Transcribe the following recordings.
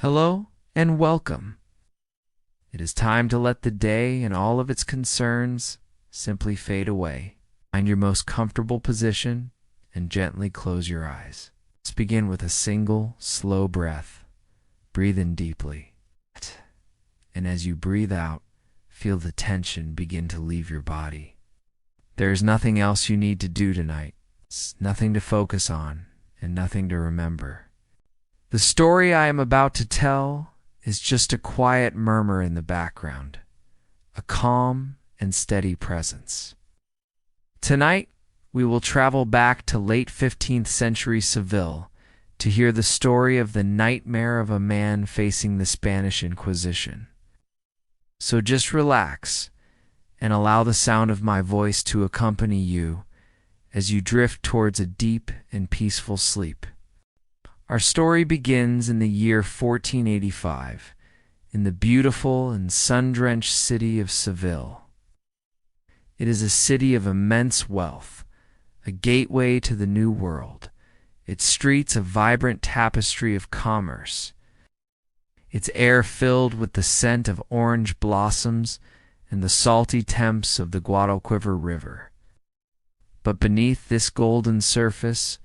Hello and welcome. It is time to let the day and all of its concerns simply fade away. Find your most comfortable position and gently close your eyes. Let's begin with a single, slow breath. Breathe in deeply. And as you breathe out, feel the tension begin to leave your body. There is nothing else you need to do tonight. It's nothing to focus on and nothing to remember. The story I am about to tell is just a quiet murmur in the background, a calm and steady presence. Tonight, we will travel back to late 15th century Seville to hear the story of the nightmare of a man facing the Spanish Inquisition. So just relax and allow the sound of my voice to accompany you as you drift towards a deep and peaceful sleep. Our story begins in the year 1485 in the beautiful and sun-drenched city of Seville. It is a city of immense wealth, a gateway to the New World, its streets a vibrant tapestry of commerce, its air filled with the scent of orange blossoms and the salty temps of the Guadalquivir River. But beneath this golden surface,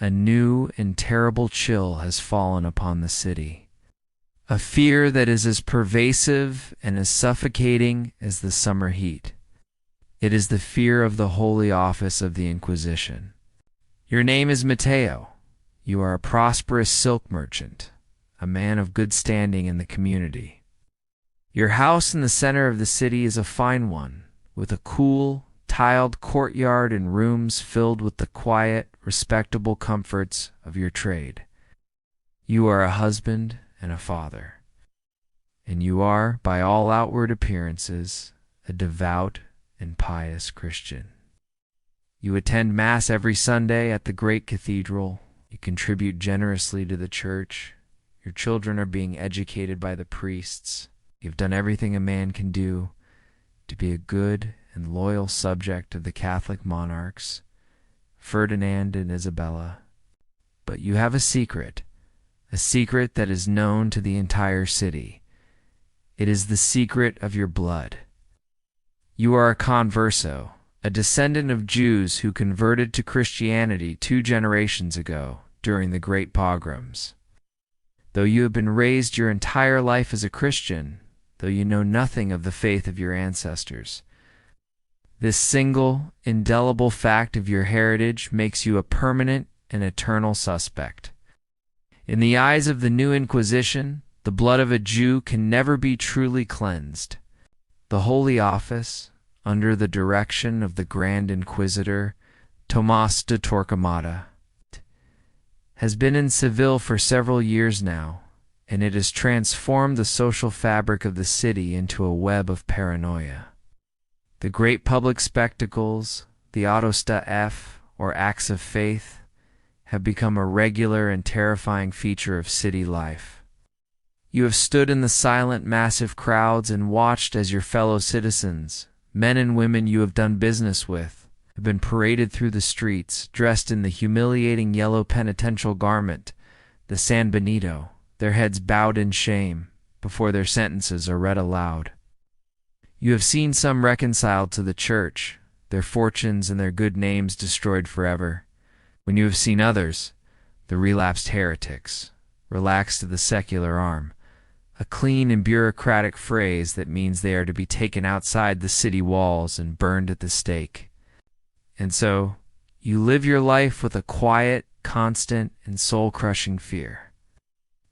a new and terrible chill has fallen upon the city, a fear that is as pervasive and as suffocating as the summer heat. It is the fear of the Holy Office of the Inquisition. Your name is Mateo. You are a prosperous silk merchant, a man of good standing in the community. Your house in the center of the city is a fine one, with a cool, tiled courtyard and rooms filled with the quiet, respectable comforts of your trade. You are a husband and a father, and you are, by all outward appearances, a devout and pious Christian. You attend Mass every Sunday at the great cathedral. You contribute generously to the church. Your children are being educated by the priests. You've done everything a man can do to be a good and loyal subject of the Catholic monarchs, Ferdinand and Isabella. But you have a secret that is known to the entire city. It is the secret of your blood. You are a converso, a descendant of Jews who converted to Christianity 2 generations ago during the Great Pogroms. Though you have been raised your entire life as a Christian, though you know nothing of the faith of your ancestors, this single, indelible fact of your heritage makes you a permanent and eternal suspect. In the eyes of the new Inquisition, the blood of a Jew can never be truly cleansed. The Holy Office, under the direction of the Grand Inquisitor, Tomás de Torquemada, has been in Seville for several years now, and it has transformed the social fabric of the city into a web of paranoia. The great public spectacles, the autos da fe, or acts of faith, have become a regular and terrifying feature of city life. You have stood in the silent, massive crowds and watched as your fellow citizens, men and women you have done business with, have been paraded through the streets, dressed in the humiliating yellow penitential garment, the San Benito, their heads bowed in shame, before their sentences are read aloud. You have seen some reconciled to the church, their fortunes and their good names destroyed forever, when you have seen others, the relapsed heretics, relaxed to the secular arm, a clean and bureaucratic phrase that means they are to be taken outside the city walls and burned at the stake. And so, you live your life with a quiet, constant, and soul-crushing fear.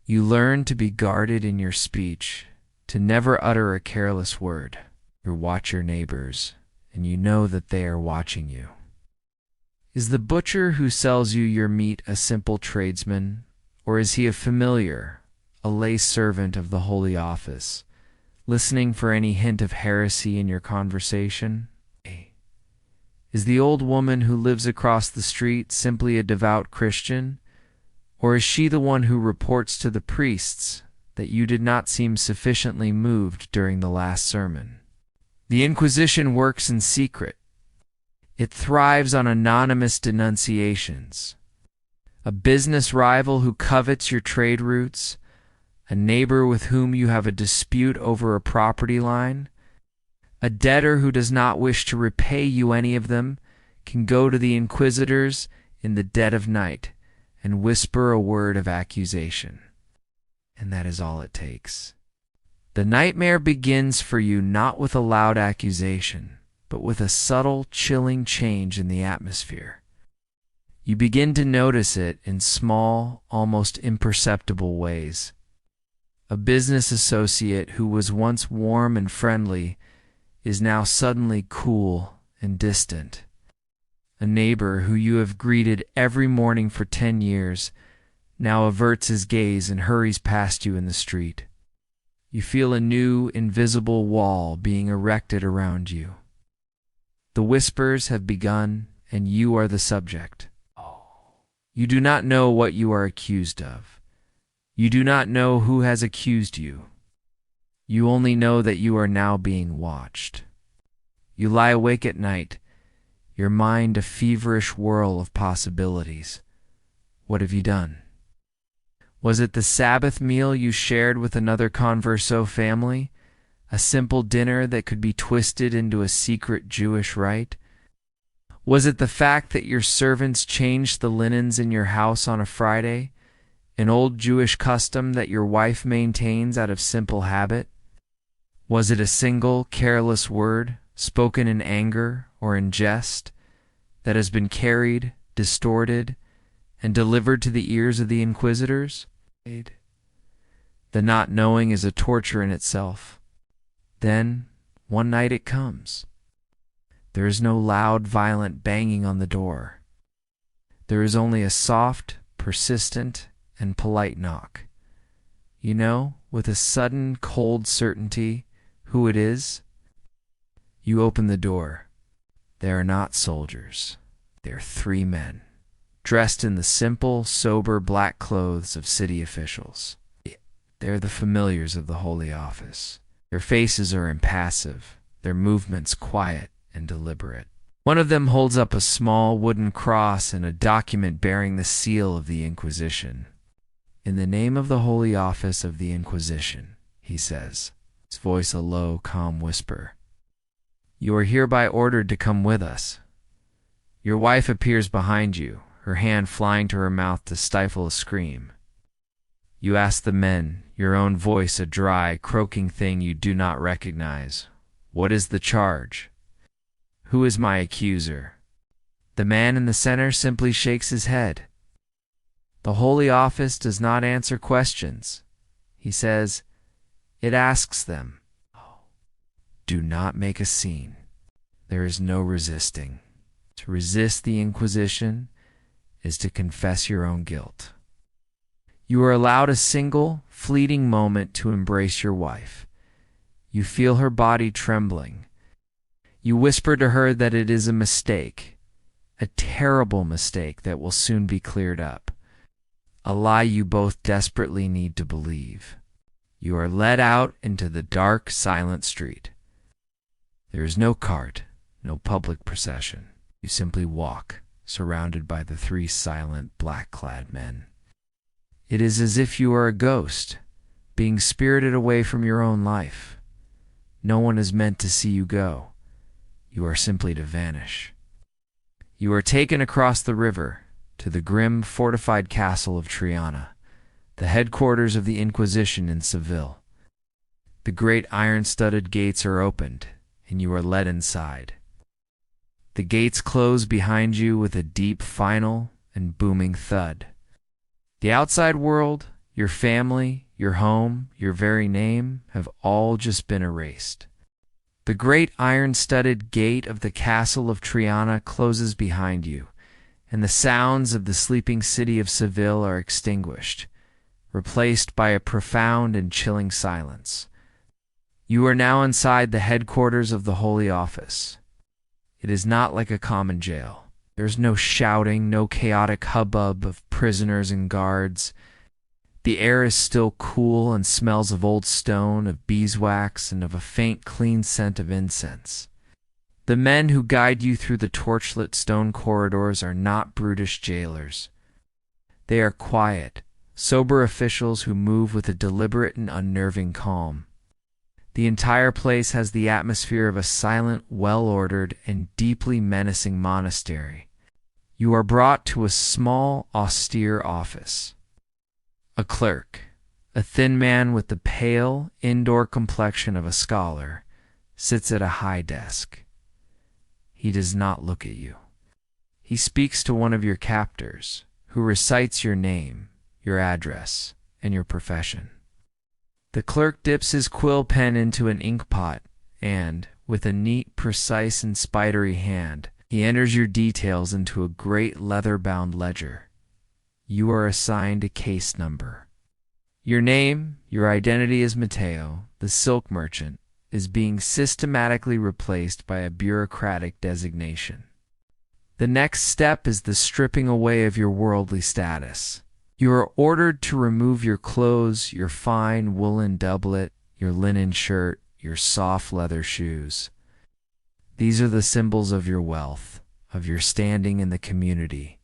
You learn to be guarded in your speech, to never utter a careless word. You watch your neighbors, and you know that they are watching you. Is the butcher who sells you your meat a simple tradesman, or is he a familiar, a lay servant of the Holy Office, listening for any hint of heresy in your conversation? Is the old woman who lives across the street simply a devout Christian, or is she the one who reports to the priests that you did not seem sufficiently moved during the last sermon? The Inquisition works in secret. It thrives on anonymous denunciations. A business rival who covets your trade routes, a neighbor with whom you have a dispute over a property line, a debtor who does not wish to repay you any of them, can go to the inquisitors in the dead of night and whisper a word of accusation. And that is all it takes. The nightmare begins for you not with a loud accusation, but with a subtle, chilling change in the atmosphere. You begin to notice it in small, almost imperceptible ways. A business associate who was once warm and friendly is now suddenly cool and distant. A neighbor who you have greeted every morning for 10 years now averts his gaze and hurries past you in the street. You feel a new, invisible wall being erected around you. The whispers have begun, and you are the subject. You do not know what you are accused of. You do not know who has accused you. You only know that you are now being watched. You lie awake at night, your mind a feverish whirl of possibilities. What have you done? Was it the Sabbath meal you shared with another converso family? A simple dinner that could be twisted into a secret Jewish rite? Was it the fact that your servants changed the linens in your house on a Friday, an old Jewish custom that your wife maintains out of simple habit? Was it a single, careless word, spoken in anger or in jest, that has been carried, distorted, and delivered to the ears of the inquisitors? The not knowing is a torture in itself. Then, one night it comes. There is no loud, violent banging on the door. There is only a soft, persistent, and polite knock. You know, with a sudden, cold certainty, who it is. You open the door. They are not soldiers. They are 3 men, dressed in the simple, sober black clothes of city officials. They are the familiars of the Holy Office. Their faces are impassive, their movements quiet and deliberate. One of them holds up a small wooden cross and a document bearing the seal of the Inquisition. "In the name of the Holy Office of the Inquisition," he says, his voice a low, calm whisper, "you are hereby ordered to come with us." Your wife appears behind you, her hand flying to her mouth to stifle a scream. You ask the men, your own voice a dry, croaking thing you do not recognize, "What is the charge? Who is my accuser?" The man in the center simply shakes his head. The Holy Office does not answer questions. He says, it asks them. Do not make a scene. There is no resisting. To resist the Inquisition is to confess your own guilt. You are allowed a single, fleeting moment to embrace your wife. You feel her body trembling. You whisper to her that it is a mistake, a terrible mistake that will soon be cleared up, a lie you both desperately need to believe. You are led out into the dark, silent street. There is no cart, no public procession. You simply walk, surrounded by the 3 silent, black-clad men. It is as if you are a ghost, being spirited away from your own life. No one is meant to see you go. You are simply to vanish. You are taken across the river to the grim, fortified castle of Triana, the headquarters of the Inquisition in Seville. The great iron-studded gates are opened, and you are led inside. The gates close behind you with a deep, final, and booming thud. The outside world, your family, your home, your very name have all just been erased. The great iron-studded gate of the castle of Triana closes behind you, and the sounds of the sleeping city of Seville are extinguished, replaced by a profound and chilling silence. You are now inside the headquarters of the Holy Office. It is not like a common jail. There is no shouting, no chaotic hubbub of prisoners and guards. The air is still cool and smells of old stone, of beeswax, and of a faint, clean scent of incense. The men who guide you through the torchlit stone corridors are not brutish jailers. They are quiet, sober officials who move with a deliberate and unnerving calm. The entire place has the atmosphere of a silent, well-ordered, and deeply menacing monastery. You are brought to a small, austere office. A clerk, a thin man with the pale, indoor complexion of a scholar, sits at a high desk. He does not look at you. He speaks to one of your captors, who recites your name, your address, and your profession. The clerk dips his quill pen into an ink pot and, with a neat, precise, and spidery hand, he enters your details into a great leather-bound ledger. You are assigned a case number. Your name, your identity as Mateo, the silk merchant, is being systematically replaced by a bureaucratic designation. The next step is the stripping away of your worldly status. You are ordered to remove your clothes, your fine woolen doublet, your linen shirt, your soft leather shoes. These are the symbols of your wealth, of your standing in the community.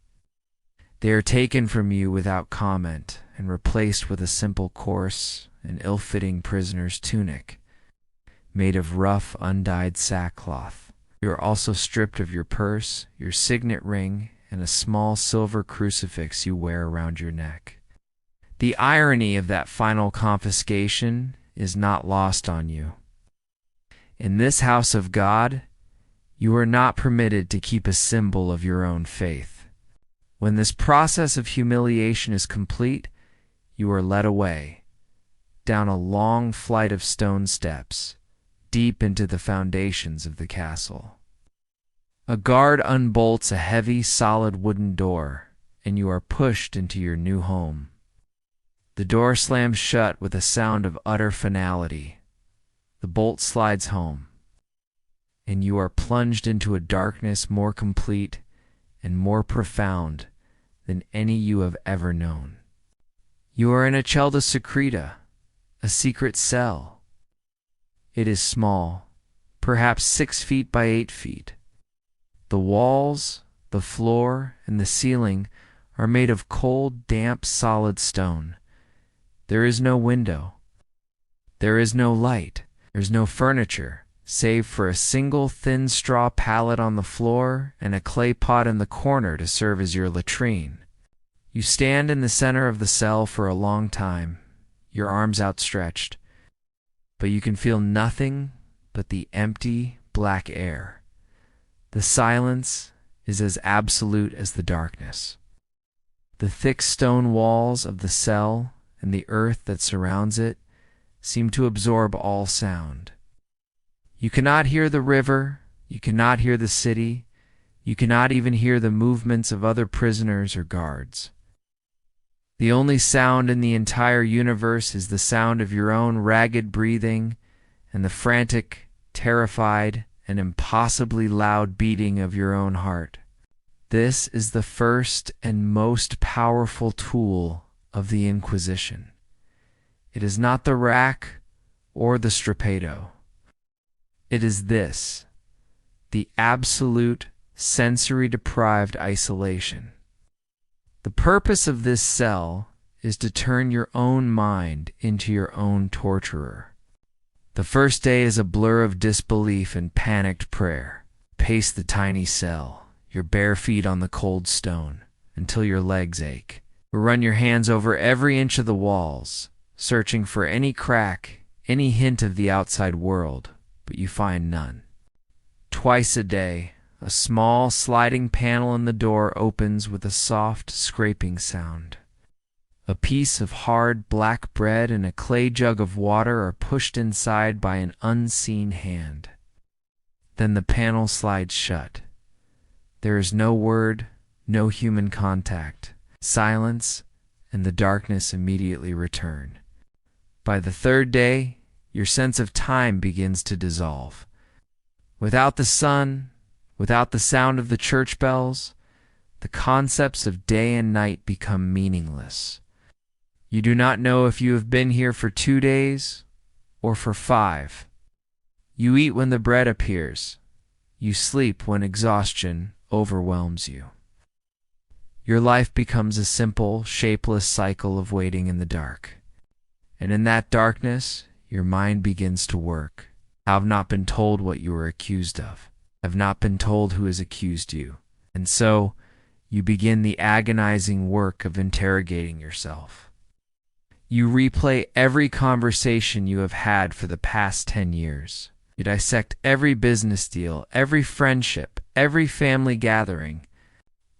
They are taken from you without comment and replaced with a simple, coarse, and ill-fitting prisoner's tunic, made of rough, undyed sackcloth. You are also stripped of your purse, your signet ring, and a small silver crucifix you wear around your neck. The irony of that final confiscation is not lost on you. In this house of God, you are not permitted to keep a symbol of your own faith. When this process of humiliation is complete, you are led away, down a long flight of stone steps, deep into the foundations of the castle. A guard unbolts a heavy, solid wooden door, and you are pushed into your new home. The door slams shut with a sound of utter finality. The bolt slides home, and you are plunged into a darkness more complete and more profound than any you have ever known. You are in a celda secreta, a secret cell. It is small, perhaps 6 feet by 8 feet. The walls, the floor, and the ceiling are made of cold, damp, solid stone. There is no window. There is no light. There is no furniture, save for a single thin straw pallet on the floor and a clay pot in the corner to serve as your latrine. You stand in the center of the cell for a long time, your arms outstretched, but you can feel nothing but the empty, black air. The silence is as absolute as the darkness. The thick stone walls of the cell and the earth that surrounds it seem to absorb all sound. You cannot hear the river, you cannot hear the city, you cannot even hear the movements of other prisoners or guards. The only sound in the entire universe is the sound of your own ragged breathing and the frantic, terrified, and impossibly loud beating of your own heart. This is the first and most powerful tool of the Inquisition. It is not the rack or the strapado. It is this, the absolute sensory-deprived isolation. The purpose of this cell is to turn your own mind into your own torturer. The first day is a blur of disbelief and panicked prayer. Pace the tiny cell, your bare feet on the cold stone, until your legs ache. Run your hands over every inch of the walls, searching for any crack, any hint of the outside world, but you find none. Twice a day, a small sliding panel in the door opens with a soft scraping sound. A piece of hard black bread and a clay jug of water are pushed inside by an unseen hand. Then the panel slides shut. There is no word, no human contact. Silence and the darkness immediately return. By the third day, your sense of time begins to dissolve. Without the sun, without the sound of the church bells, the concepts of day and night become meaningless. You do not know if you have been here for 2 days or for 5. You eat when the bread appears. You sleep when exhaustion overwhelms you. Your life becomes a simple, shapeless cycle of waiting in the dark. And in that darkness, your mind begins to work. I have not been told what you are accused of. I have not been told who has accused you. And so, you begin the agonizing work of interrogating yourself. You replay every conversation you have had for the past 10 years. You dissect every business deal, every friendship, every family gathering.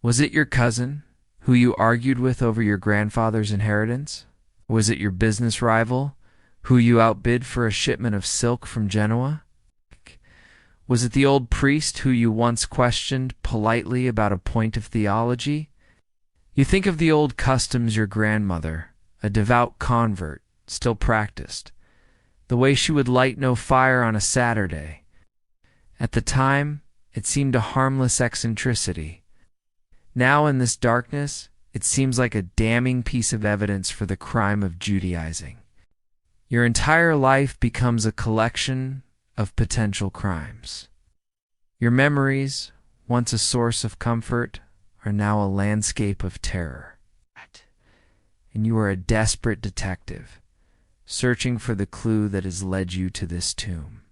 Was it your cousin who you argued with over your grandfather's inheritance? Was it your business rival who you outbid for a shipment of silk from Genoa? Was it the old priest who you once questioned politely about a point of theology? You think of the old customs your grandmother, a devout convert, still practiced, the way she would light no fire on a Saturday. At the time, it seemed a harmless eccentricity. Now in this darkness, it seems like a damning piece of evidence for the crime of Judaizing. Your entire life becomes a collection of potential crimes. Your memories, once a source of comfort, are now a landscape of terror. And you are a desperate detective, searching for the clue that has led you to this tomb.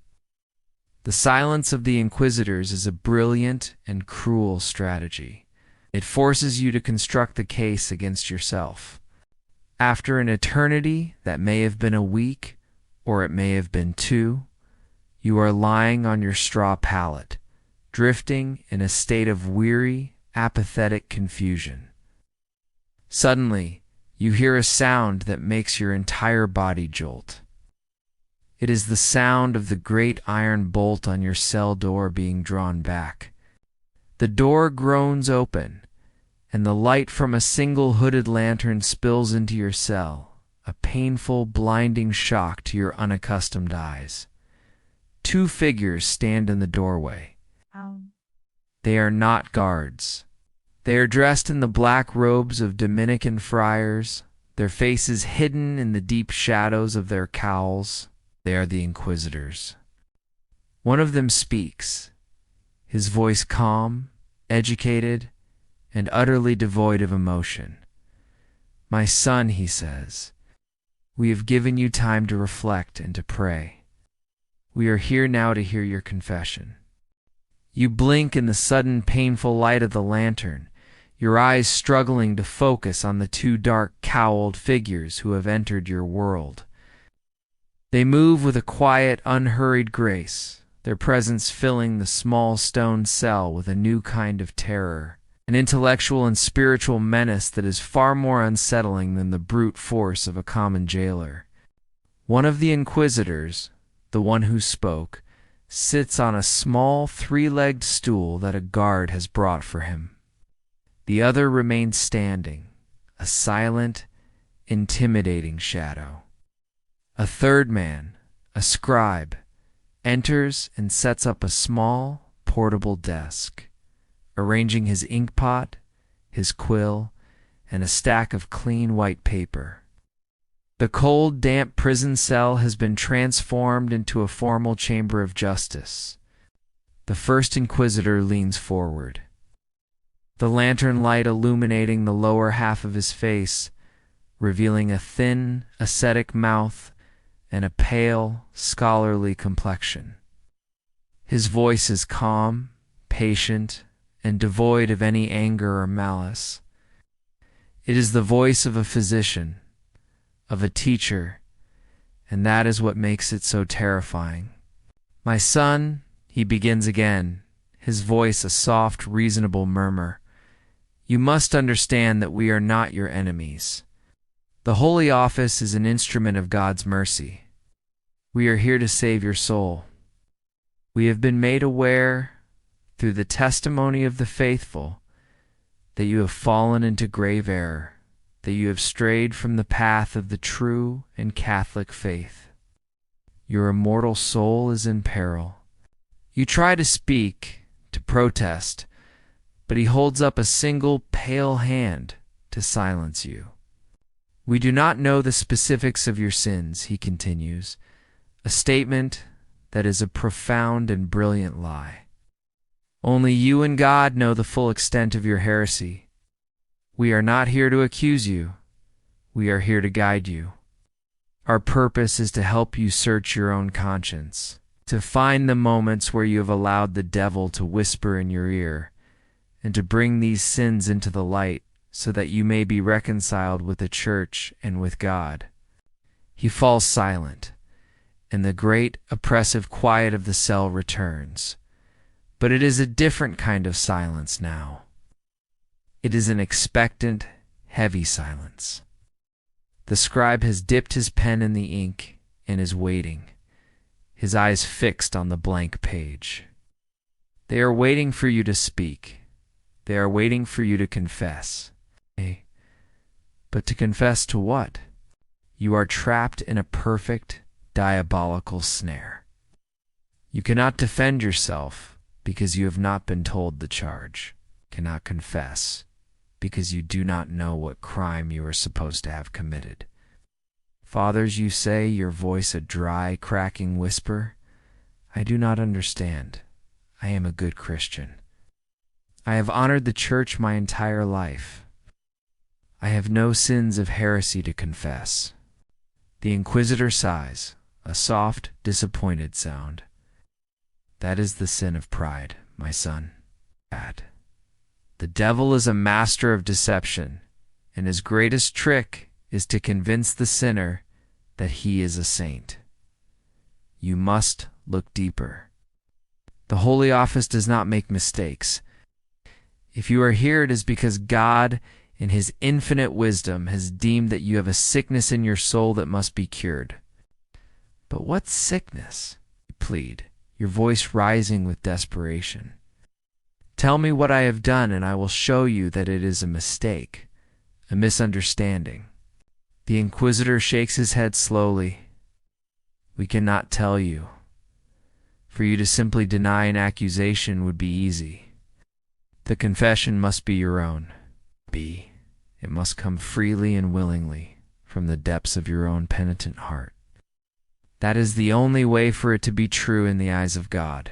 The silence of the Inquisitors is a brilliant and cruel strategy. It forces you to construct the case against yourself. After an eternity that may have been a week, or it may have been 2, you are lying on your straw pallet, drifting in a state of weary, apathetic confusion. Suddenly, you hear a sound that makes your entire body jolt. It is the sound of the great iron bolt on your cell door being drawn back. The door groans open, and the light from a single hooded lantern spills into your cell, a painful, blinding shock to your unaccustomed eyes. 2 figures stand in the doorway. They are not guards. They are dressed in the black robes of Dominican friars, their faces hidden in the deep shadows of their cowls. They are the Inquisitors. One of them speaks, his voice calm, educated, and utterly devoid of emotion. "My son," he says, "we have given you time to reflect and to pray. We are here now to hear your confession." You blink in the sudden painful light of the lantern, your eyes struggling to focus on the 2 dark, cowled figures who have entered your world. They move with a quiet, unhurried grace, their presence filling the small stone cell with a new kind of terror, an intellectual and spiritual menace that is far more unsettling than the brute force of a common jailer. One of the Inquisitors, the one who spoke, sits on a small 3-legged stool that a guard has brought for him. The other remains standing, a silent, intimidating shadow. A third man, a scribe, enters and sets up a small, portable desk, arranging his inkpot, his quill, and a stack of clean white paper. The cold, damp prison cell has been transformed into a formal chamber of justice. The first Inquisitor leans forward. The lantern light illuminating the lower half of his face, revealing a thin, ascetic mouth and a pale, scholarly complexion. His voice is calm, patient, and devoid of any anger or malice. It is the voice of a physician, of a teacher, and that is what makes it so terrifying. "My son," he begins again, his voice a soft, reasonable murmur, "you must understand that we are not your enemies. The Holy Office is an instrument of God's mercy. We are here to save your soul. We have been made aware, through the testimony of the faithful, that you have fallen into grave error, that you have strayed from the path of the true and Catholic faith. Your immortal soul is in peril." You try to speak, to protest, but he holds up a single pale hand to silence you. "We do not know the specifics of your sins," he continues, a statement that is a profound and brilliant lie. "Only you and God know the full extent of your heresy. We are not here to accuse you. We are here to guide you. Our purpose is to help you search your own conscience, to find the moments where you have allowed the devil to whisper in your ear, and to bring these sins into the light so that you may be reconciled with the church and with God. He falls silent, and the great oppressive quiet of the cell returns. But it is a different kind of silence now. It is an expectant, heavy silence. The scribe has dipped his pen in the ink and is waiting, his eyes fixed on the blank page. They are waiting for you to speak. They are waiting for you to confess. But to confess to what? You are trapped in a perfect, diabolical snare. You cannot defend yourself because you have not been told the charge, cannot confess because you do not know what crime you are supposed to have committed. Fathers, you say, your voice a dry, cracking whisper. I do not understand. I am a good Christian. I have honored the church my entire life. I have no sins of heresy to confess. The inquisitor sighs, a soft, disappointed sound. That is the sin of pride, my son. Bad. The devil is a master of deception, and his greatest trick is to convince the sinner that he is a saint. You must look deeper. The Holy Office does not make mistakes. If you are here, it is because God, in his infinite wisdom, has deemed that you have a sickness in your soul that must be cured. But what sickness? You plead, your voice rising with desperation. Tell me what I have done, and I will show you that it is a mistake, a misunderstanding. The inquisitor shakes his head slowly. We cannot tell you. For you to simply deny an accusation would be easy. The confession must be your own. It must come freely and willingly from the depths of your own penitent heart. That is the only way for it to be true in the eyes of God.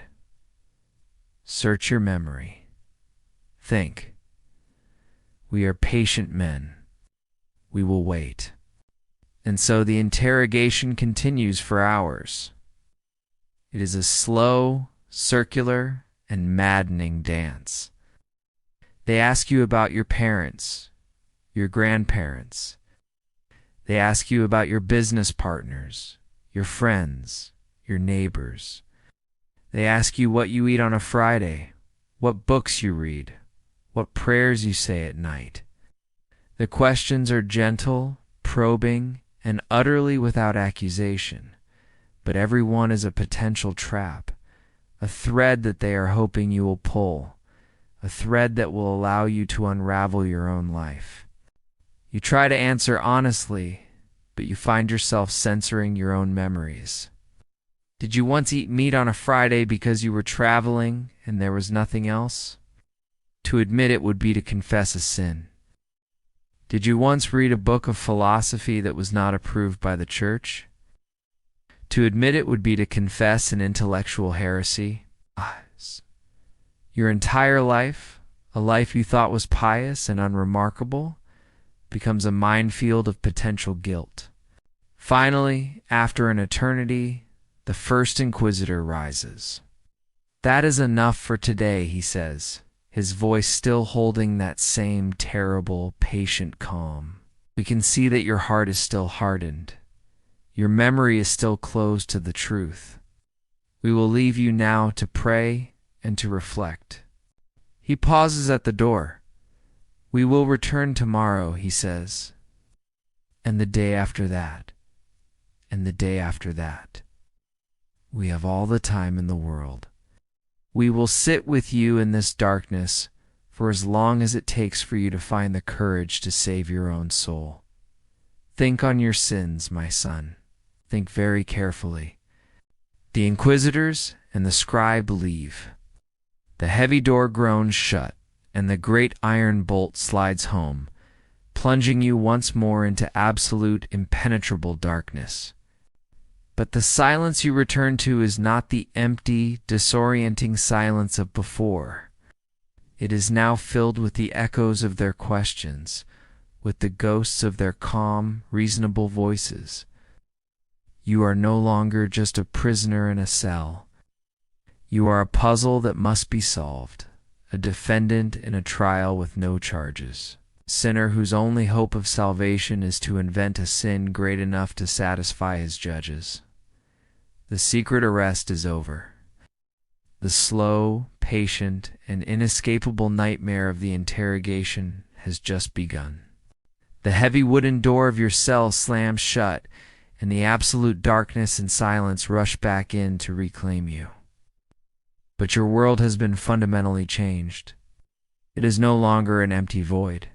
Search your memory. Think. We are patient men. We will wait. And so the interrogation continues for hours. It is a slow, circular, and maddening dance. They ask you about your parents, your grandparents. They ask you about your business partners, your friends, your neighbors. They ask you what you eat on a Friday, what books you read, what prayers you say at night. The questions are gentle, probing, and utterly without accusation, but every one is a potential trap, a thread that they are hoping you will pull, a thread that will allow you to unravel your own life. You try to answer honestly, but you find yourself censoring your own memories. Did you once eat meat on a Friday because you were traveling and there was nothing else? To admit it would be to confess a sin. Did you once read a book of philosophy that was not approved by the church? To admit it would be to confess an intellectual heresy. Your entire life, a life you thought was pious and unremarkable, becomes a minefield of potential guilt. Finally, after an eternity, the first inquisitor rises. That is enough for today, he says, his voice still holding that same terrible, patient calm. We can see that your heart is still hardened. Your memory is still closed to the truth. We will leave you now to pray and to reflect. He pauses at the door. We will return tomorrow, he says, and the day after that, and the day after that. We have all the time in the world. We will sit with you in this darkness for as long as it takes for you to find the courage to save your own soul. Think on your sins, my son. Think very carefully. The inquisitors and the scribe leave. The heavy door groans shut, and the great iron bolt slides home, plunging you once more into absolute, impenetrable darkness. But the silence you return to is not the empty, disorienting silence of before. It is now filled with the echoes of their questions, with the ghosts of their calm, reasonable voices. You are no longer just a prisoner in a cell. You are a puzzle that must be solved, a defendant in a trial with no charges, a sinner whose only hope of salvation is to invent a sin great enough to satisfy his judges. The secret arrest is over. The slow, patient, and inescapable nightmare of the interrogation has just begun. The heavy wooden door of your cell slams shut, and the absolute darkness and silence rush back in to reclaim you. But your world has been fundamentally changed. It is no longer an empty void.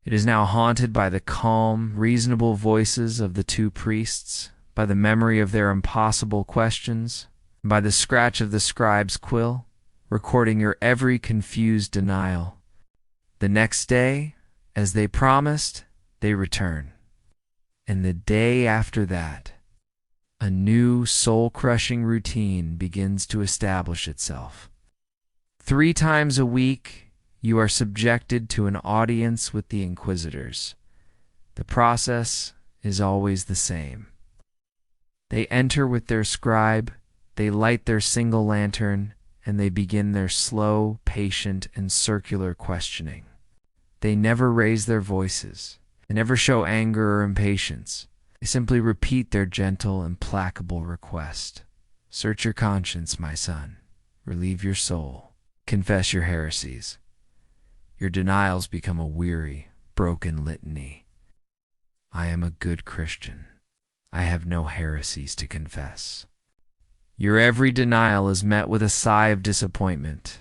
It is now haunted by the calm, reasonable voices of the two priests, by the memory of their impossible questions, and by the scratch of the scribe's quill, recording your every confused denial. The next day, as they promised, they return. And the day after that, a new soul-crushing routine begins to establish itself. 3 times a week, you are subjected to an audience with the inquisitors. The process is always the same. They enter with their scribe, they light their single lantern, and they begin their slow, patient, and circular questioning. They never raise their voices. They never show anger or impatience. They simply repeat their gentle, implacable request. Search your conscience, my son. Relieve your soul. Confess your heresies. Your denials become a weary, broken litany. I am a good Christian. I have no heresies to confess. Your every denial is met with a sigh of disappointment,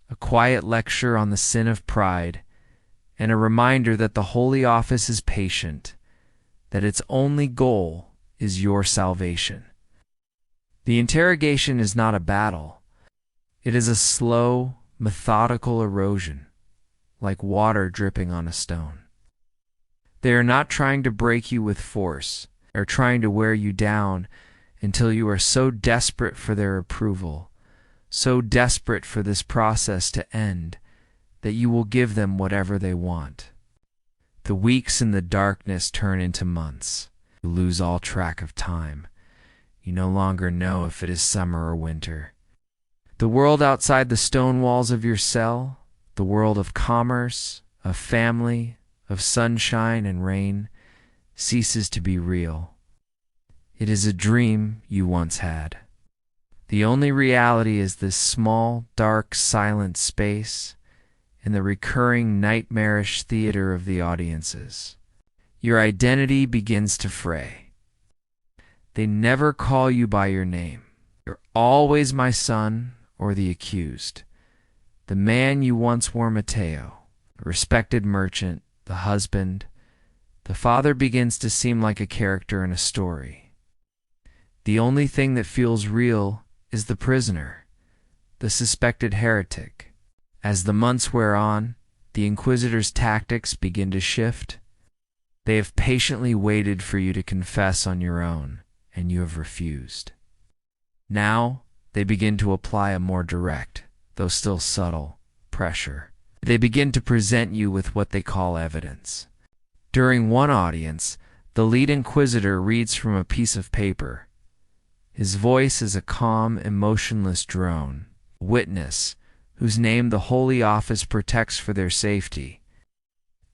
a quiet lecture on the sin of pride, and a reminder that the Holy Office is patient, that its only goal is your salvation. The interrogation is not a battle. It is a slow, methodical erosion, like water dripping on a stone. They are not trying to break you with force, or trying to wear you down until you are so desperate for their approval, so desperate for this process to end, that you will give them whatever they want. The weeks in the darkness turn into months. You lose all track of time. You no longer know if it is summer or winter. The world outside the stone walls of your cell, the world of commerce, of family, of sunshine and rain, ceases to be real. It is a dream you once had. The only reality is this small, dark, silent space and the recurring nightmarish theater of the audiences. Your identity begins to fray. They never call you by your name. You're always my son or the accused. The man you once were, Mateo, a respected merchant, the husband. The father begins to seem like a character in a story. The only thing that feels real is the prisoner, the suspected heretic. As the months wear on, the Inquisitors' tactics begin to shift. They have patiently waited for you to confess on your own, and you have refused. Now, they begin to apply a more direct, though still subtle, pressure. They begin to present you with what they call evidence. During one audience, the lead inquisitor reads from a piece of paper. His voice is a calm, emotionless drone. Witness, whose name the Holy Office protects for their safety,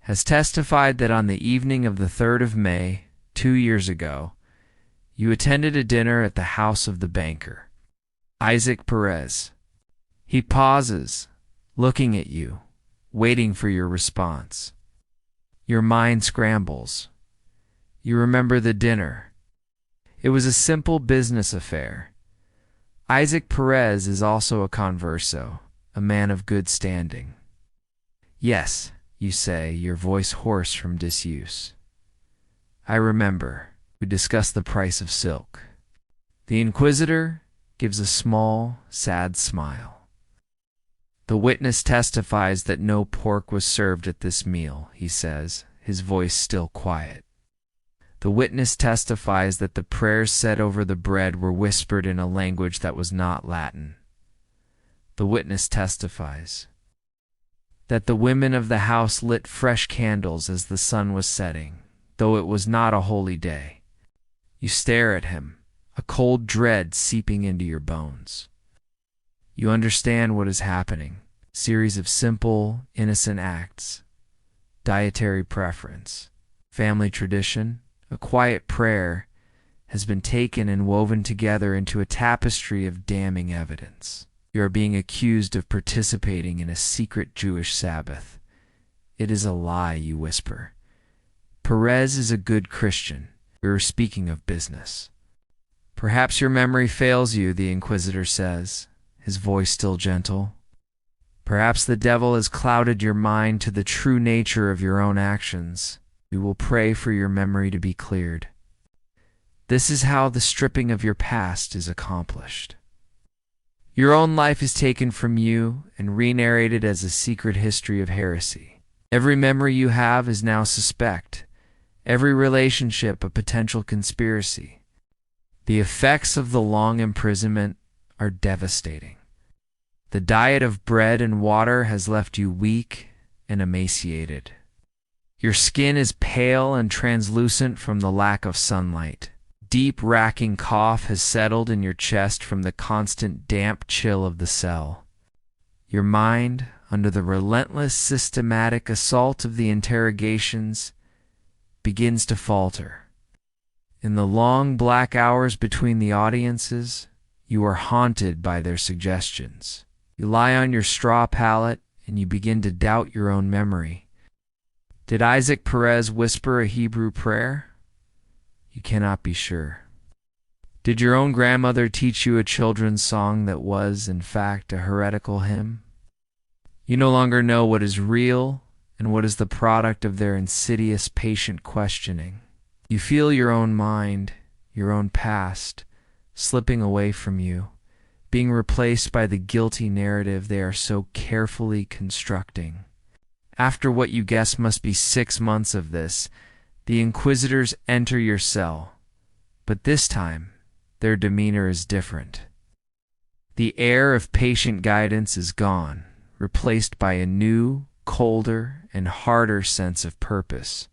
has testified that on the evening of the 3rd of May, 2 years ago, you attended a dinner at the house of the banker, Isaac Perez. He pauses, looking at you, waiting for your response. Your mind scrambles. You remember the dinner. It was a simple business affair. Isaac Perez is also a converso, a man of good standing. Yes, you say, your voice hoarse from disuse. I remember. We discussed the price of silk. The inquisitor gives a small, sad smile. The witness testifies that no pork was served at this meal, he says, his voice still quiet. The witness testifies that the prayers said over the bread were whispered in a language that was not Latin. The witness testifies, that the women of the house lit fresh candles as the sun was setting, though it was not a holy day. You stare at him, a cold dread seeping into your bones. You understand what is happening. A series of simple, innocent acts. Dietary preference, family tradition, a quiet prayer has been taken and woven together into a tapestry of damning evidence. You are being accused of participating in a secret Jewish Sabbath. It is a lie, you whisper. Perez is a good Christian. We were speaking of business. Perhaps your memory fails you, the Inquisitor says, his voice still gentle. Perhaps the devil has clouded your mind to the true nature of your own actions. We will pray for your memory to be cleared. This is how the stripping of your past is accomplished. Your own life is taken from you and re-narrated as a secret history of heresy. Every memory you have is now suspect, every relationship a potential conspiracy. The effects of the long imprisonment are devastating. The diet of bread and water has left you weak and emaciated. Your skin is pale and translucent from the lack of sunlight. Deep, racking cough has settled in your chest from the constant damp chill of the cell. Your mind, under the relentless, systematic assault of the interrogations, begins to falter. In the long, black hours between the audiences, you are haunted by their suggestions. You lie on your straw pallet and you begin to doubt your own memory. Did Isaac Perez whisper a Hebrew prayer? You cannot be sure. Did your own grandmother teach you a children's song that was, in fact, a heretical hymn? You no longer know what is real and what is the product of their insidious, patient questioning. You feel your own mind, your own past, slipping away from you, being replaced by the guilty narrative they are so carefully constructing. After what you guess must be 6 months of this, the Inquisitors enter your cell, but this time their demeanor is different. The air of patient guidance is gone, replaced by a new, colder, and harder sense of purpose.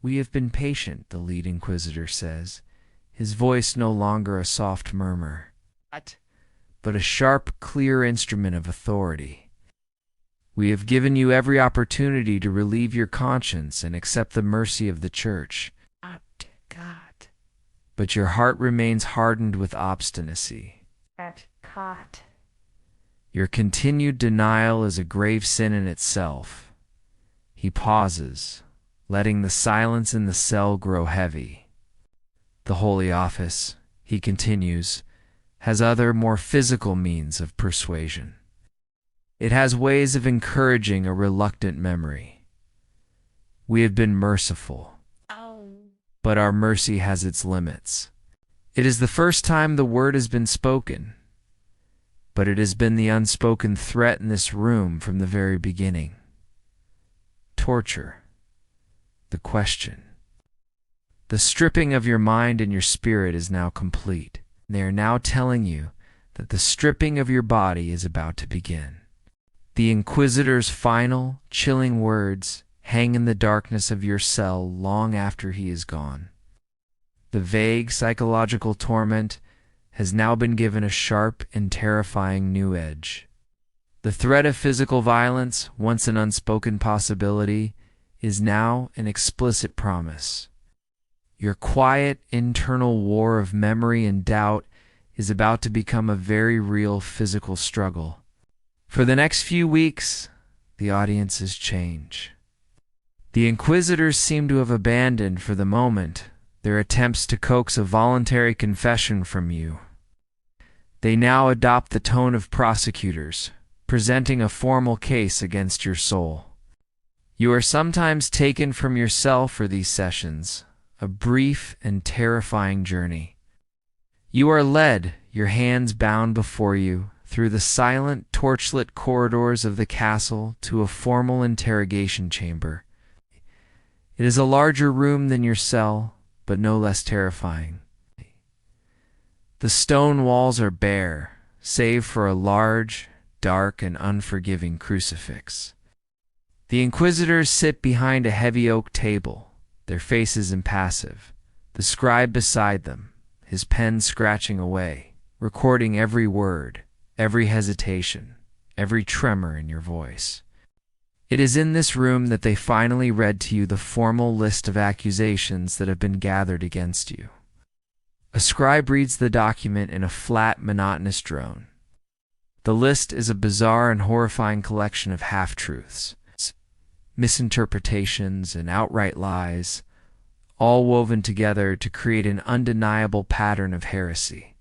We have been patient, the lead Inquisitor says, his voice no longer a soft murmur, but a sharp, clear instrument of authority. We have given you every opportunity to relieve your conscience and accept the mercy of the Church. God. But your heart remains hardened with obstinacy. God. Your continued denial is a grave sin in itself. He pauses, letting the silence in the cell grow heavy. The Holy Office, he continues, has other, more physical means of persuasion. It has ways of encouraging a reluctant memory. We have been merciful, but our mercy has its limits. It is the first time the word has been spoken, but it has been the unspoken threat in this room from the very beginning. Torture. The question. The stripping of your mind and your spirit is now complete. They are now telling you that the stripping of your body is about to begin. The Inquisitor's final, chilling words hang in the darkness of your cell long after he is gone. The vague psychological torment has now been given a sharp and terrifying new edge. The threat of physical violence, once an unspoken possibility, is now an explicit promise. Your quiet internal war of memory and doubt is about to become a very real physical struggle. For the next few weeks, the audiences change. The Inquisitors seem to have abandoned, for the moment, their attempts to coax a voluntary confession from you. They now adopt the tone of prosecutors, presenting a formal case against your soul. You are sometimes taken from your cell for these sessions, a brief and terrifying journey. You are led, your hands bound before you, through the silent, torchlit corridors of the castle to a formal interrogation chamber. It is a larger room than your cell, but no less terrifying. The stone walls are bare, save for a large, dark and unforgiving crucifix. The inquisitors sit behind a heavy oak table, their faces impassive, the scribe beside them, his pen scratching away, recording every word, every hesitation, every tremor in your voice. It is in this room that they finally read to you the formal list of accusations that have been gathered against you. A scribe reads the document in a flat, monotonous drone. The list is a bizarre and horrifying collection of half-truths, misinterpretations, and outright lies, all woven together to create an undeniable pattern of heresy.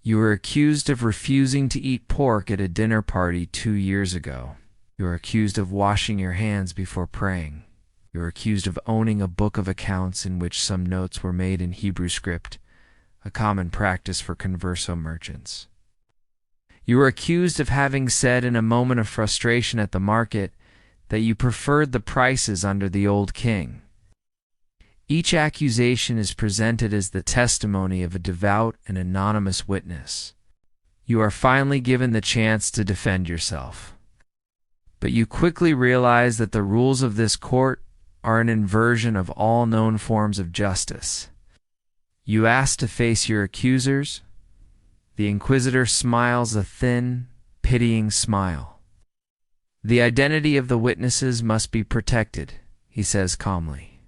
You are accused of refusing to eat pork at a dinner party 2 years ago. You are accused of washing your hands before praying. You are accused of owning a book of accounts in which some notes were made in Hebrew script, a common practice for converso merchants. You are accused of having said in a moment of frustration at the market that you preferred the prices under the old king. Each accusation is presented as the testimony of a devout and anonymous witness. You are finally given the chance to defend yourself. But you quickly realize that the rules of this court are an inversion of all known forms of justice. You ask to face your accusers. The inquisitor smiles a thin, pitying smile. The identity of the witnesses must be protected, he says calmly.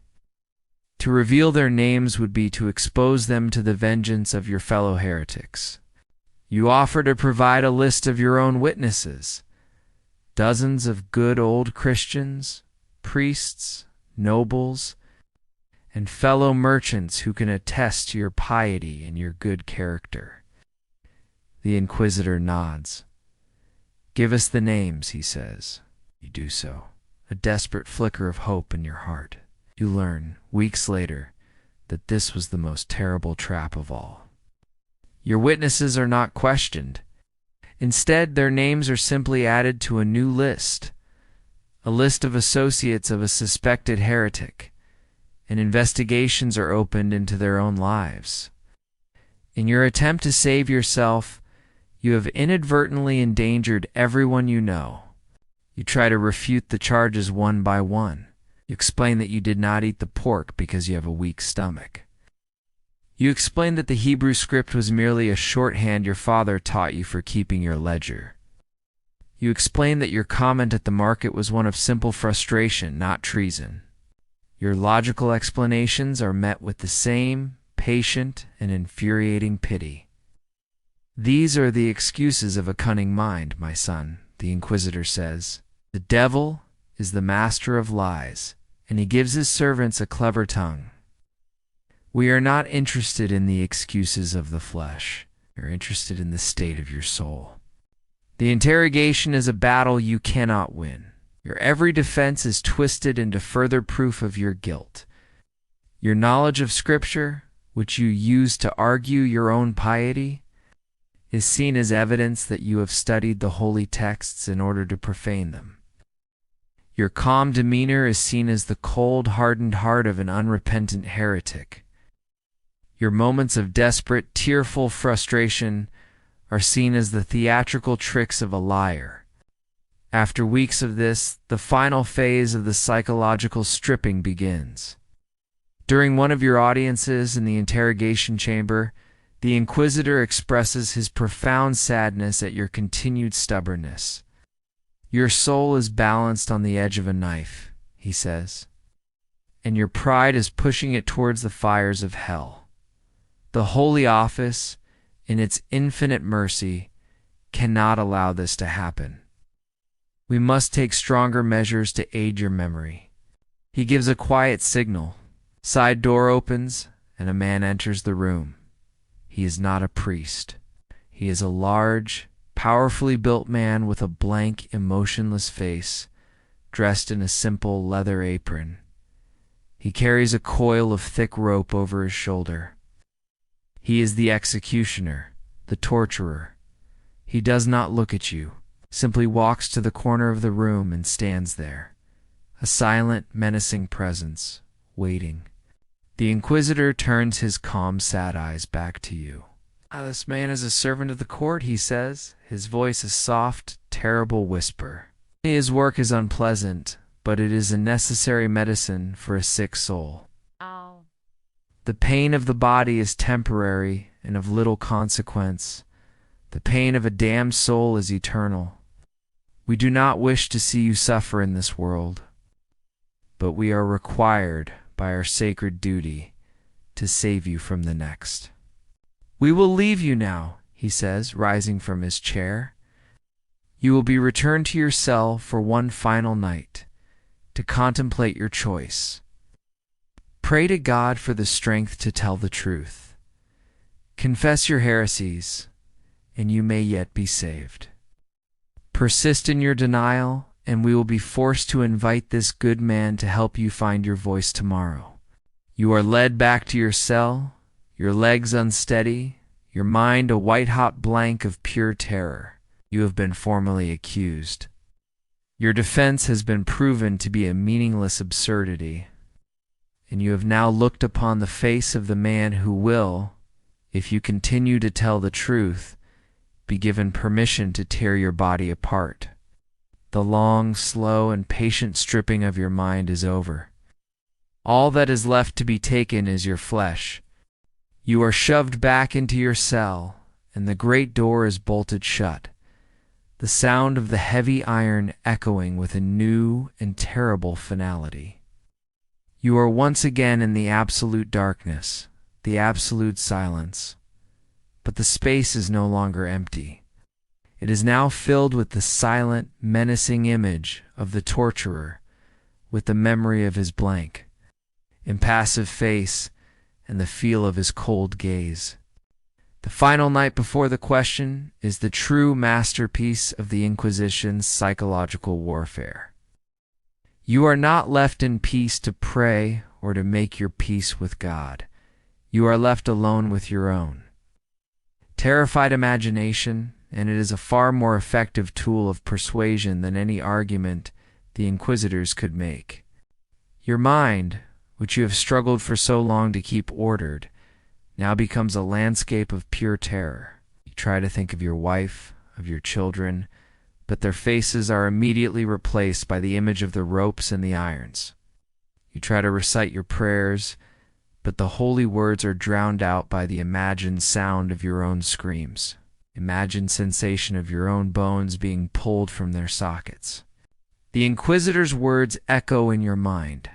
To reveal their names would be to expose them to the vengeance of your fellow heretics. You offer to provide a list of your own witnesses. Dozens of good old Christians, priests, nobles, and fellow merchants who can attest to your piety and your good character. The inquisitor nods. Give us the names, he says. You do so. A desperate flicker of hope in your heart. You learn, weeks later, that this was the most terrible trap of all. Your witnesses are not questioned. Instead, their names are simply added to a new list, a list of associates of a suspected heretic, and investigations are opened into their own lives. In your attempt to save yourself, you have inadvertently endangered everyone you know. You try to refute the charges one by one. You explain that you did not eat the pork because you have a weak stomach. You explain that the Hebrew script was merely a shorthand your father taught you for keeping your ledger. You explain that your comment at the market was one of simple frustration, not treason. Your logical explanations are met with the same patient and infuriating pity. These are the excuses of a cunning mind, my son, the inquisitor says. The devil is the master of lies, and he gives his servants a clever tongue. We are not interested in the excuses of the flesh. We are interested in the state of your soul. The interrogation is a battle you cannot win. Your every defense is twisted into further proof of your guilt. Your knowledge of Scripture, which you use to argue your own piety, is seen as evidence that you have studied the holy texts in order to profane them. Your calm demeanor is seen as the cold, hardened heart of an unrepentant heretic. Your moments of desperate, tearful frustration are seen as the theatrical tricks of a liar. After weeks of this, the final phase of the psychological stripping begins. During one of your audiences in the interrogation chamber, the inquisitor expresses his profound sadness at your continued stubbornness. Your soul is balanced on the edge of a knife, he says, and your pride is pushing it towards the fires of hell. The Holy Office, in its infinite mercy, cannot allow this to happen. We must take stronger measures to aid your memory. He gives a quiet signal. Side door opens, and a man enters the room. He is not a priest. He is a large, powerfully built man with a blank, emotionless face, dressed in a simple leather apron. He carries a coil of thick rope over his shoulder. He is the executioner, the torturer. He does not look at you, simply walks to the corner of the room and stands there, a silent, menacing presence, waiting. The inquisitor turns his calm, sad eyes back to you. This man is a servant of the court, he says, his voice a soft, terrible whisper. His work is unpleasant, but it is a necessary medicine for a sick soul. Oh. The pain of the body is temporary and of little consequence. The pain of a damned soul is eternal. We do not wish to see you suffer in this world, but we are required by our sacred duty to save you from the next. We will leave you now, he says, rising from his chair. You will be returned to your cell for one final night, to contemplate your choice. Pray to God for the strength to tell the truth. Confess your heresies, and you may yet be saved. Persist in your denial, and we will be forced to invite this good man to help you find your voice tomorrow. You are led back to your cell, your legs unsteady, your mind a white-hot blank of pure terror. You have been formally accused. Your defense has been proven to be a meaningless absurdity, and you have now looked upon the face of the man who will, if you continue to tell the truth, be given permission to tear your body apart. The long, slow, and patient stripping of your mind is over. All that is left to be taken is your flesh. You are shoved back into your cell, and the great door is bolted shut, the sound of the heavy iron echoing with a new and terrible finality. You are once again in the absolute darkness, the absolute silence, but the space is no longer empty. It is now filled with the silent, menacing image of the torturer, with the memory of his blank, impassive face and the feel of his cold gaze. The final night before the question is the true masterpiece of the Inquisition's psychological warfare. You are not left in peace to pray or to make your peace with God. You are left alone with your own terrified imagination, and it is a far more effective tool of persuasion than any argument the Inquisitors could make. Your mind, which you have struggled for so long to keep ordered, now becomes a landscape of pure terror. You try to think of your wife, of your children, but their faces are immediately replaced by the image of the ropes and the irons. You try to recite your prayers, but the holy words are drowned out by the imagined sound of your own screams, imagined sensation of your own bones being pulled from their sockets. The Inquisitor's words echo in your mind.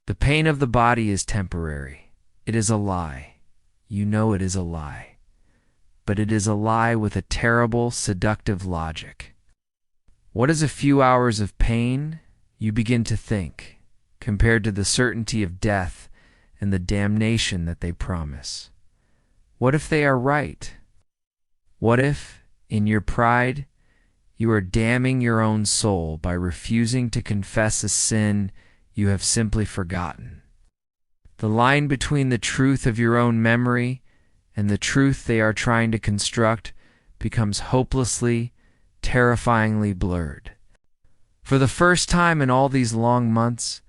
The pain of the body is temporary. It is a lie. You know it is a lie. But it is a lie with a terrible, seductive logic. What is a few hours of pain, you begin to think, compared to the certainty of death and the damnation that they promise? What if they are right? What if, in your pride, you are damning your own soul by refusing to confess a sin you have simply forgotten? The line between the truth of your own memory and the truth they are trying to construct becomes hopelessly, terrifyingly blurred. For the first time in all these long months,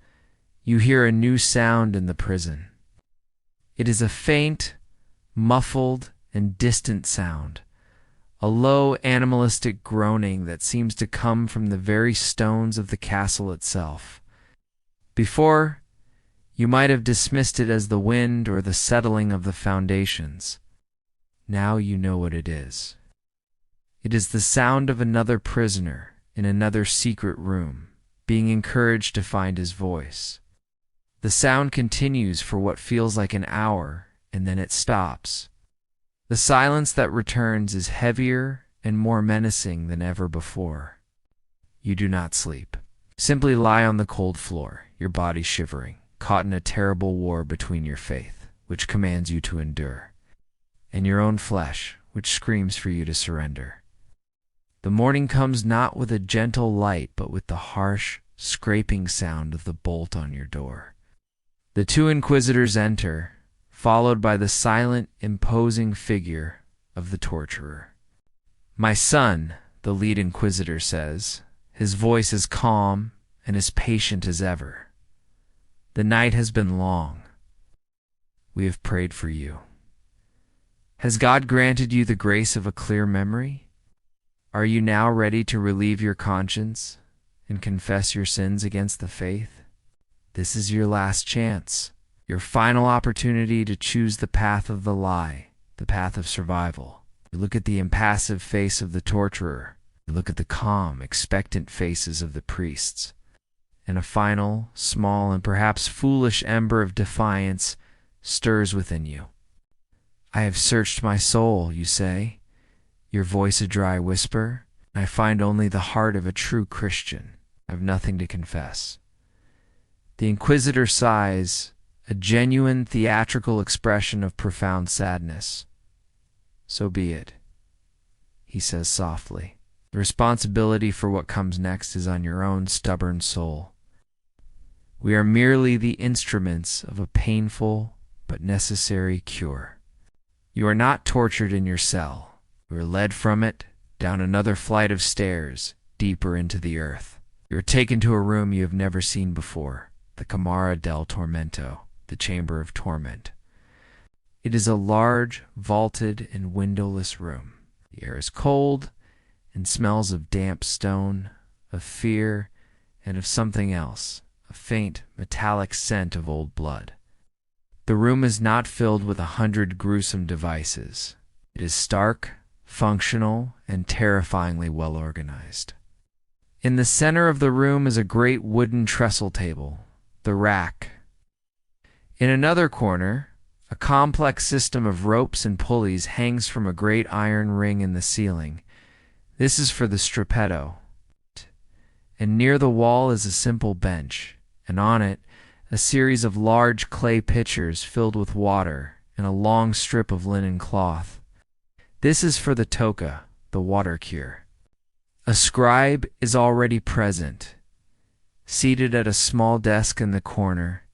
you hear a new sound in the prison. It is a faint, muffled, and distant sound, a low animalistic groaning that seems to come from the very stones of the castle itself. Before, you might have dismissed it as the wind or the settling of the foundations. Now you know what it is. It is the sound of another prisoner in another secret room, being encouraged to find his voice. The sound continues for what feels like an hour, and then it stops. The silence that returns is heavier and more menacing than ever before. You do not sleep. Simply lie on the cold floor, your body shivering, caught in a terrible war between your faith, which commands you to endure, and your own flesh, which screams for you to surrender. The morning comes not with a gentle light, but with the harsh, scraping sound of the bolt on your door. The two inquisitors enter, followed by the silent, imposing figure of the torturer. "My son," the lead inquisitor says, his voice as calm and as patient as ever. "The night has been long. We have prayed for you. Has God granted you the grace of a clear memory? Are you now ready to relieve your conscience and confess your sins against the faith? This is your last chance, your final opportunity to choose the path of the lie, the path of survival. You look at the impassive face of the torturer. You look at the calm, expectant faces of the priests. And a final, small, and perhaps foolish ember of defiance stirs within you. I have searched my soul, you say, your voice a dry whisper. I find only the heart of a true Christian. I have nothing to confess. The Inquisitor sighs, a genuine theatrical expression of profound sadness. So be it, he says softly. The responsibility for what comes next is on your own stubborn soul. We are merely the instruments of a painful but necessary cure. You are not tortured in your cell. You are led from it down another flight of stairs, deeper into the earth. You are taken to a room you have never seen before, the Camara del Tormento, the Chamber of Torment. It is a large, vaulted, and windowless room. The air is cold and smells of damp stone, of fear, and of something else, a faint, metallic scent of old blood. The room is not filled with 100 gruesome devices. It is stark, functional, and terrifyingly well organized. In the center of the room is a great wooden trestle table, the rack. In another corner, a complex system of ropes and pulleys hangs from a great iron ring in the ceiling. This is for the strappetto. And near the wall is a simple bench, and on it, a series of large clay pitchers filled with water and a long strip of linen cloth. This is for the toca, the water cure. A scribe is already present, seated at a small desk in the corner,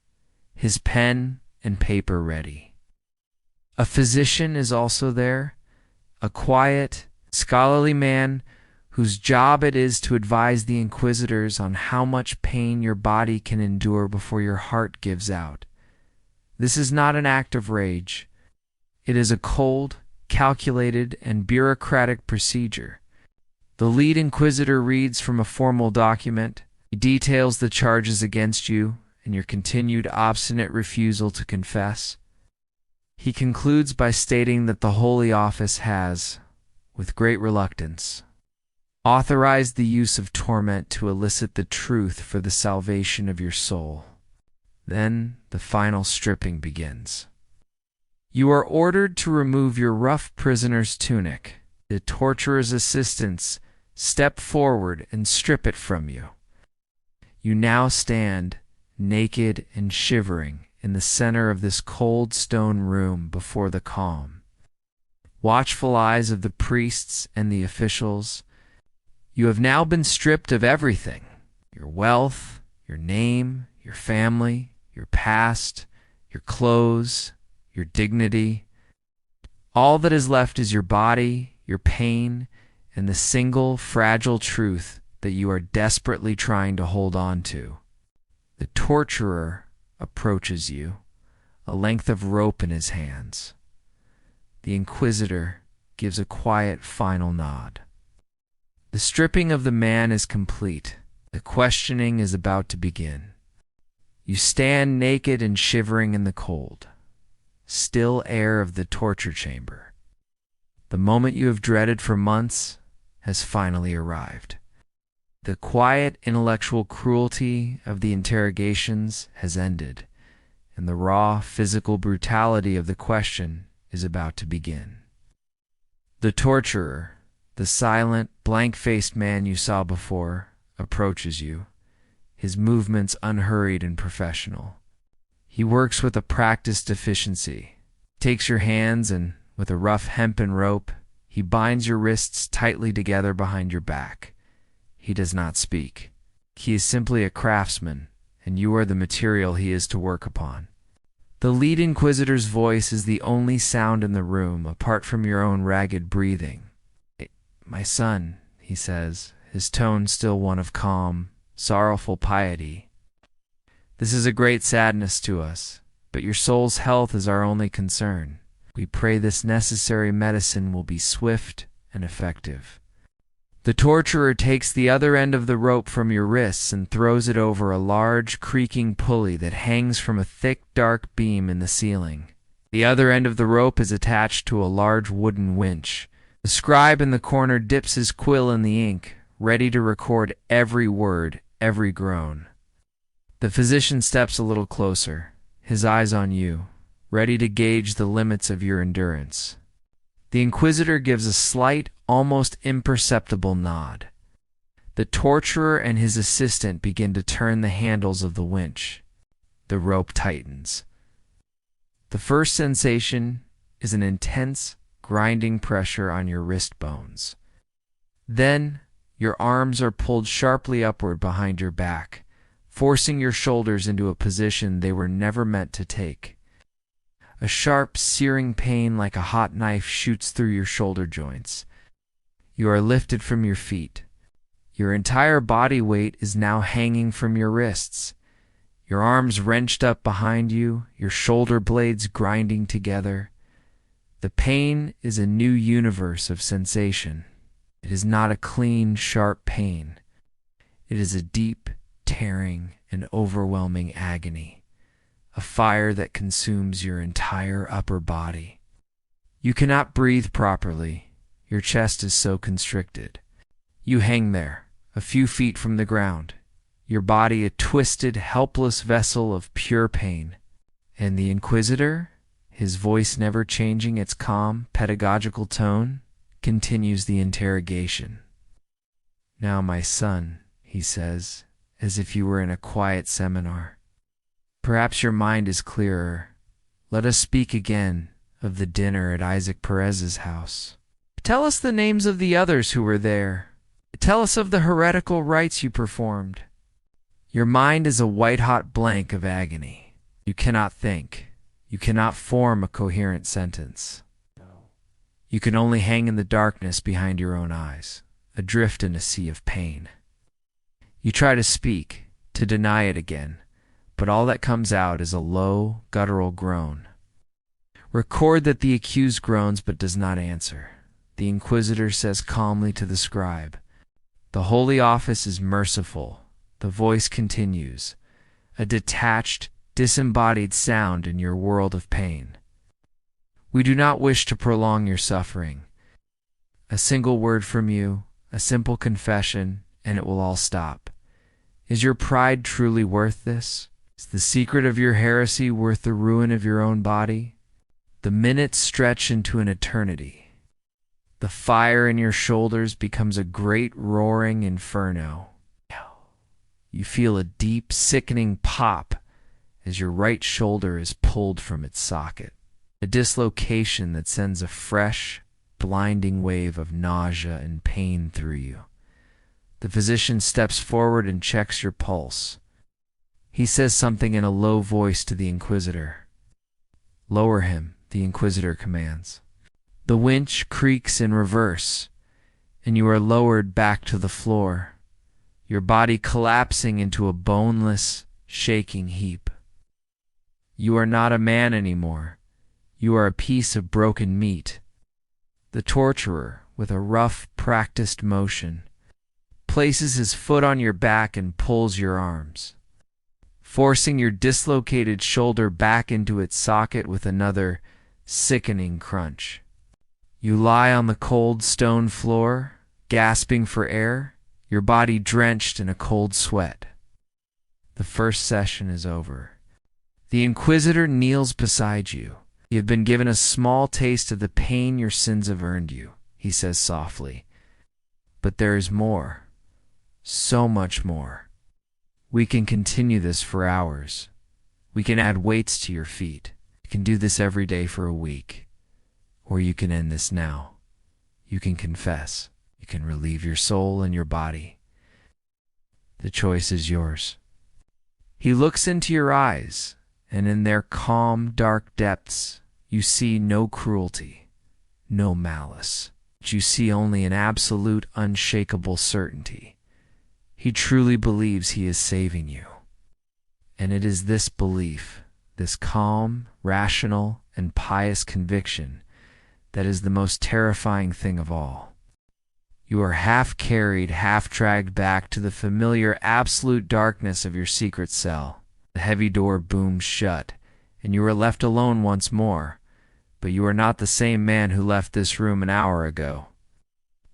his pen and paper ready. A physician is also there, a quiet, scholarly man whose job it is to advise the inquisitors on how much pain your body can endure before your heart gives out. This is not an act of rage. It is a cold, calculated, and bureaucratic procedure. The lead inquisitor reads from a formal document. He details the charges against you and your continued obstinate refusal to confess. He concludes by stating that the Holy Office has, with great reluctance, authorized the use of torment to elicit the truth for the salvation of your soul. Then the final stripping begins. You are ordered to remove your rough prisoner's tunic. The torturer's assistants step forward and strip it from you. You now stand, naked and shivering, in the center of this cold stone room before the calm, watchful eyes of the priests and the officials. You have now been stripped of everything: your wealth, your name, your family, your past, your clothes, your dignity. All that is left is your body, your pain, and the single fragile truth that you are desperately trying to hold on to. The torturer approaches you, a length of rope in his hands. The inquisitor gives a quiet final nod. The stripping of the man is complete. The questioning is about to begin. You stand naked and shivering in the cold, still air of the torture chamber. The moment you have dreaded for months has finally arrived. The quiet intellectual cruelty of the interrogations has ended, and the raw physical brutality of the question is about to begin. The torturer, the silent, blank-faced man you saw before, approaches you, his movements unhurried and professional. He works with a practiced efficiency, takes your hands and, with a rough hempen rope, he binds your wrists tightly together behind your back. He does not speak. He is simply a craftsman, and you are the material he is to work upon. The lead inquisitor's voice is the only sound in the room, apart from your own ragged breathing. "My son," he says, his tone still one of calm, sorrowful piety. "This is a great sadness to us, but your soul's health is our only concern. We pray this necessary medicine will be swift and effective. The torturer takes the other end of the rope from your wrists and throws it over a large, creaking pulley that hangs from a thick, dark beam in the ceiling. The other end of the rope is attached to a large wooden winch. The scribe in the corner dips his quill in the ink, ready to record every word, every groan. The physician steps a little closer, his eyes on you, ready to gauge the limits of your endurance. The inquisitor gives a slight, almost imperceptible nod. The torturer and his assistant begin to turn the handles of the winch. The rope tightens. The first sensation is an intense, grinding pressure on your wrist bones. Then, your arms are pulled sharply upward behind your back, forcing your shoulders into a position they were never meant to take. A sharp, searing pain like a hot knife shoots through your shoulder joints. You are lifted from your feet. Your entire body weight is now hanging from your wrists. Your arms wrenched up behind you, your shoulder blades grinding together. The pain is a new universe of sensation. It is not a clean, sharp pain. It is a deep, tearing, and overwhelming agony. A fire that consumes your entire upper body. You cannot breathe properly. Your chest is so constricted. You hang there, a few feet from the ground, your body a twisted, helpless vessel of pure pain. And the inquisitor, his voice never changing its calm, pedagogical tone, continues the interrogation. "Now, my son," he says, as if you were in a quiet seminar. "Perhaps your mind is clearer. Let us speak again of the dinner at Isaac Perez's house. Tell us the names of the others who were there. Tell us of the heretical rites you performed." Your mind is a white-hot blank of agony. You cannot think. You cannot form a coherent sentence. You can only hang in the darkness behind your own eyes, adrift in a sea of pain. You try to speak, to deny it again, but all that comes out is a low, guttural groan. Record that the accused groans but does not answer. The inquisitor says calmly to the scribe, "The Holy Office is merciful." The voice continues, a detached, disembodied sound in your world of pain. "We do not wish to prolong your suffering. A single word from you, a simple confession, and it will all stop. Is your pride truly worth this? Is the secret of your heresy worth the ruin of your own body? The minutes stretch into an eternity. The fire in your shoulders becomes a great roaring inferno. You feel a deep, sickening pop as your right shoulder is pulled from its socket, a dislocation that sends a fresh, blinding wave of nausea and pain through you. The physician steps forward and checks your pulse. He says something in a low voice to the inquisitor. "Lower him," the inquisitor commands. The winch creaks in reverse, and you are lowered back to the floor, your body collapsing into a boneless, shaking heap. You are not a man anymore. You are a piece of broken meat. The torturer, with a rough, practiced motion, places his foot on your back and pulls your arms, forcing your dislocated shoulder back into its socket with another sickening crunch. You lie on the cold stone floor, gasping for air, your body drenched in a cold sweat. The first session is over. The inquisitor kneels beside you. You have been given a small taste of the pain your sins have earned you, he says softly. But there is more. So much more. We can continue this for hours. We can add weights to your feet. You can do this every day for a week. Or you can end this now. You can confess. You can relieve your soul and your body. The choice is yours. He looks into your eyes, and in their calm, dark depths, you see no cruelty, no malice. But you see only an absolute, unshakable certainty. He truly believes he is saving you. And it is this belief, this calm, rational, and pious conviction that is the most terrifying thing of all. You are half carried, half dragged back to the familiar absolute darkness of your secret cell. The heavy door booms shut, and you are left alone once more, but you are not the same man who left this room an hour ago.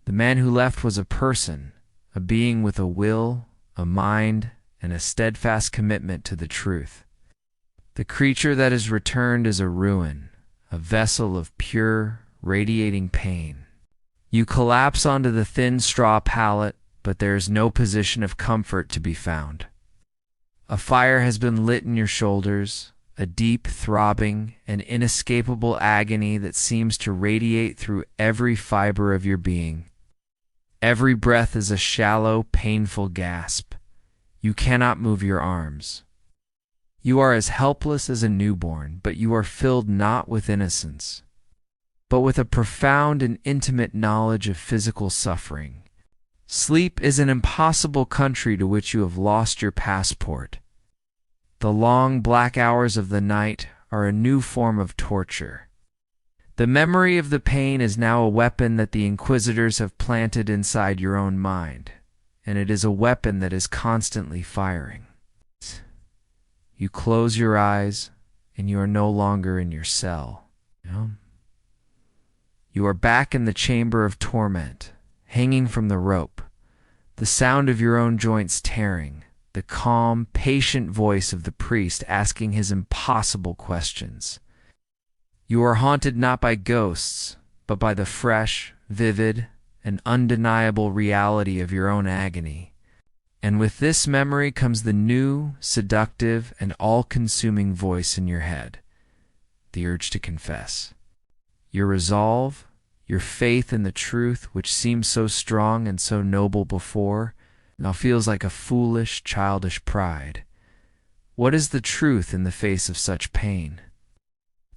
The man who left was a person, a being with a will, a mind, and a steadfast commitment to the truth. The creature that is returned is a ruin, a vessel of pure, radiating pain. You collapse onto the thin straw pallet, but there is no position of comfort to be found. A fire has been lit in your shoulders, a deep, throbbing, and inescapable agony that seems to radiate through every fiber of your being. Every breath is a shallow, painful gasp. You cannot move your arms. You are as helpless as a newborn, but you are filled not with innocence, but with a profound and intimate knowledge of physical suffering. Sleep is an impossible country to which you have lost your passport. The long black hours of the night are a new form of torture. The memory of the pain is now a weapon that the Inquisitors have planted inside your own mind, and it is a weapon that is constantly firing. You close your eyes, and you are no longer in your cell. You are back in the chamber of torment, hanging from the rope, the sound of your own joints tearing, the calm, patient voice of the priest asking his impossible questions. You are haunted not by ghosts, but by the fresh, vivid, and undeniable reality of your own agony. And with this memory comes the new, seductive, and all-consuming voice in your head, the urge to confess. Your resolve, your faith in the truth which seemed so strong and so noble before, now feels like a foolish, childish pride. What is the truth in the face of such pain?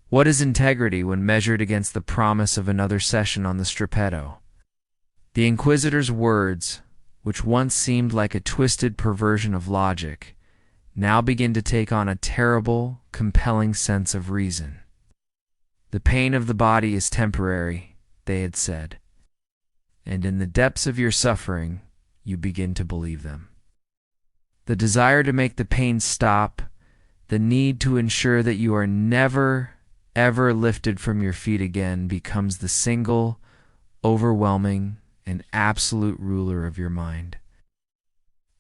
What is integrity when measured against the promise of another session on the Strapetto? The Inquisitor's words, which once seemed like a twisted perversion of logic, now begin to take on a terrible, compelling sense of reason. The pain of the body is temporary, they had said, and in the depths of your suffering, you begin to believe them. The desire to make the pain stop, the need to ensure that you are never, ever lifted from your feet again becomes the single, overwhelming, and absolute ruler of your mind.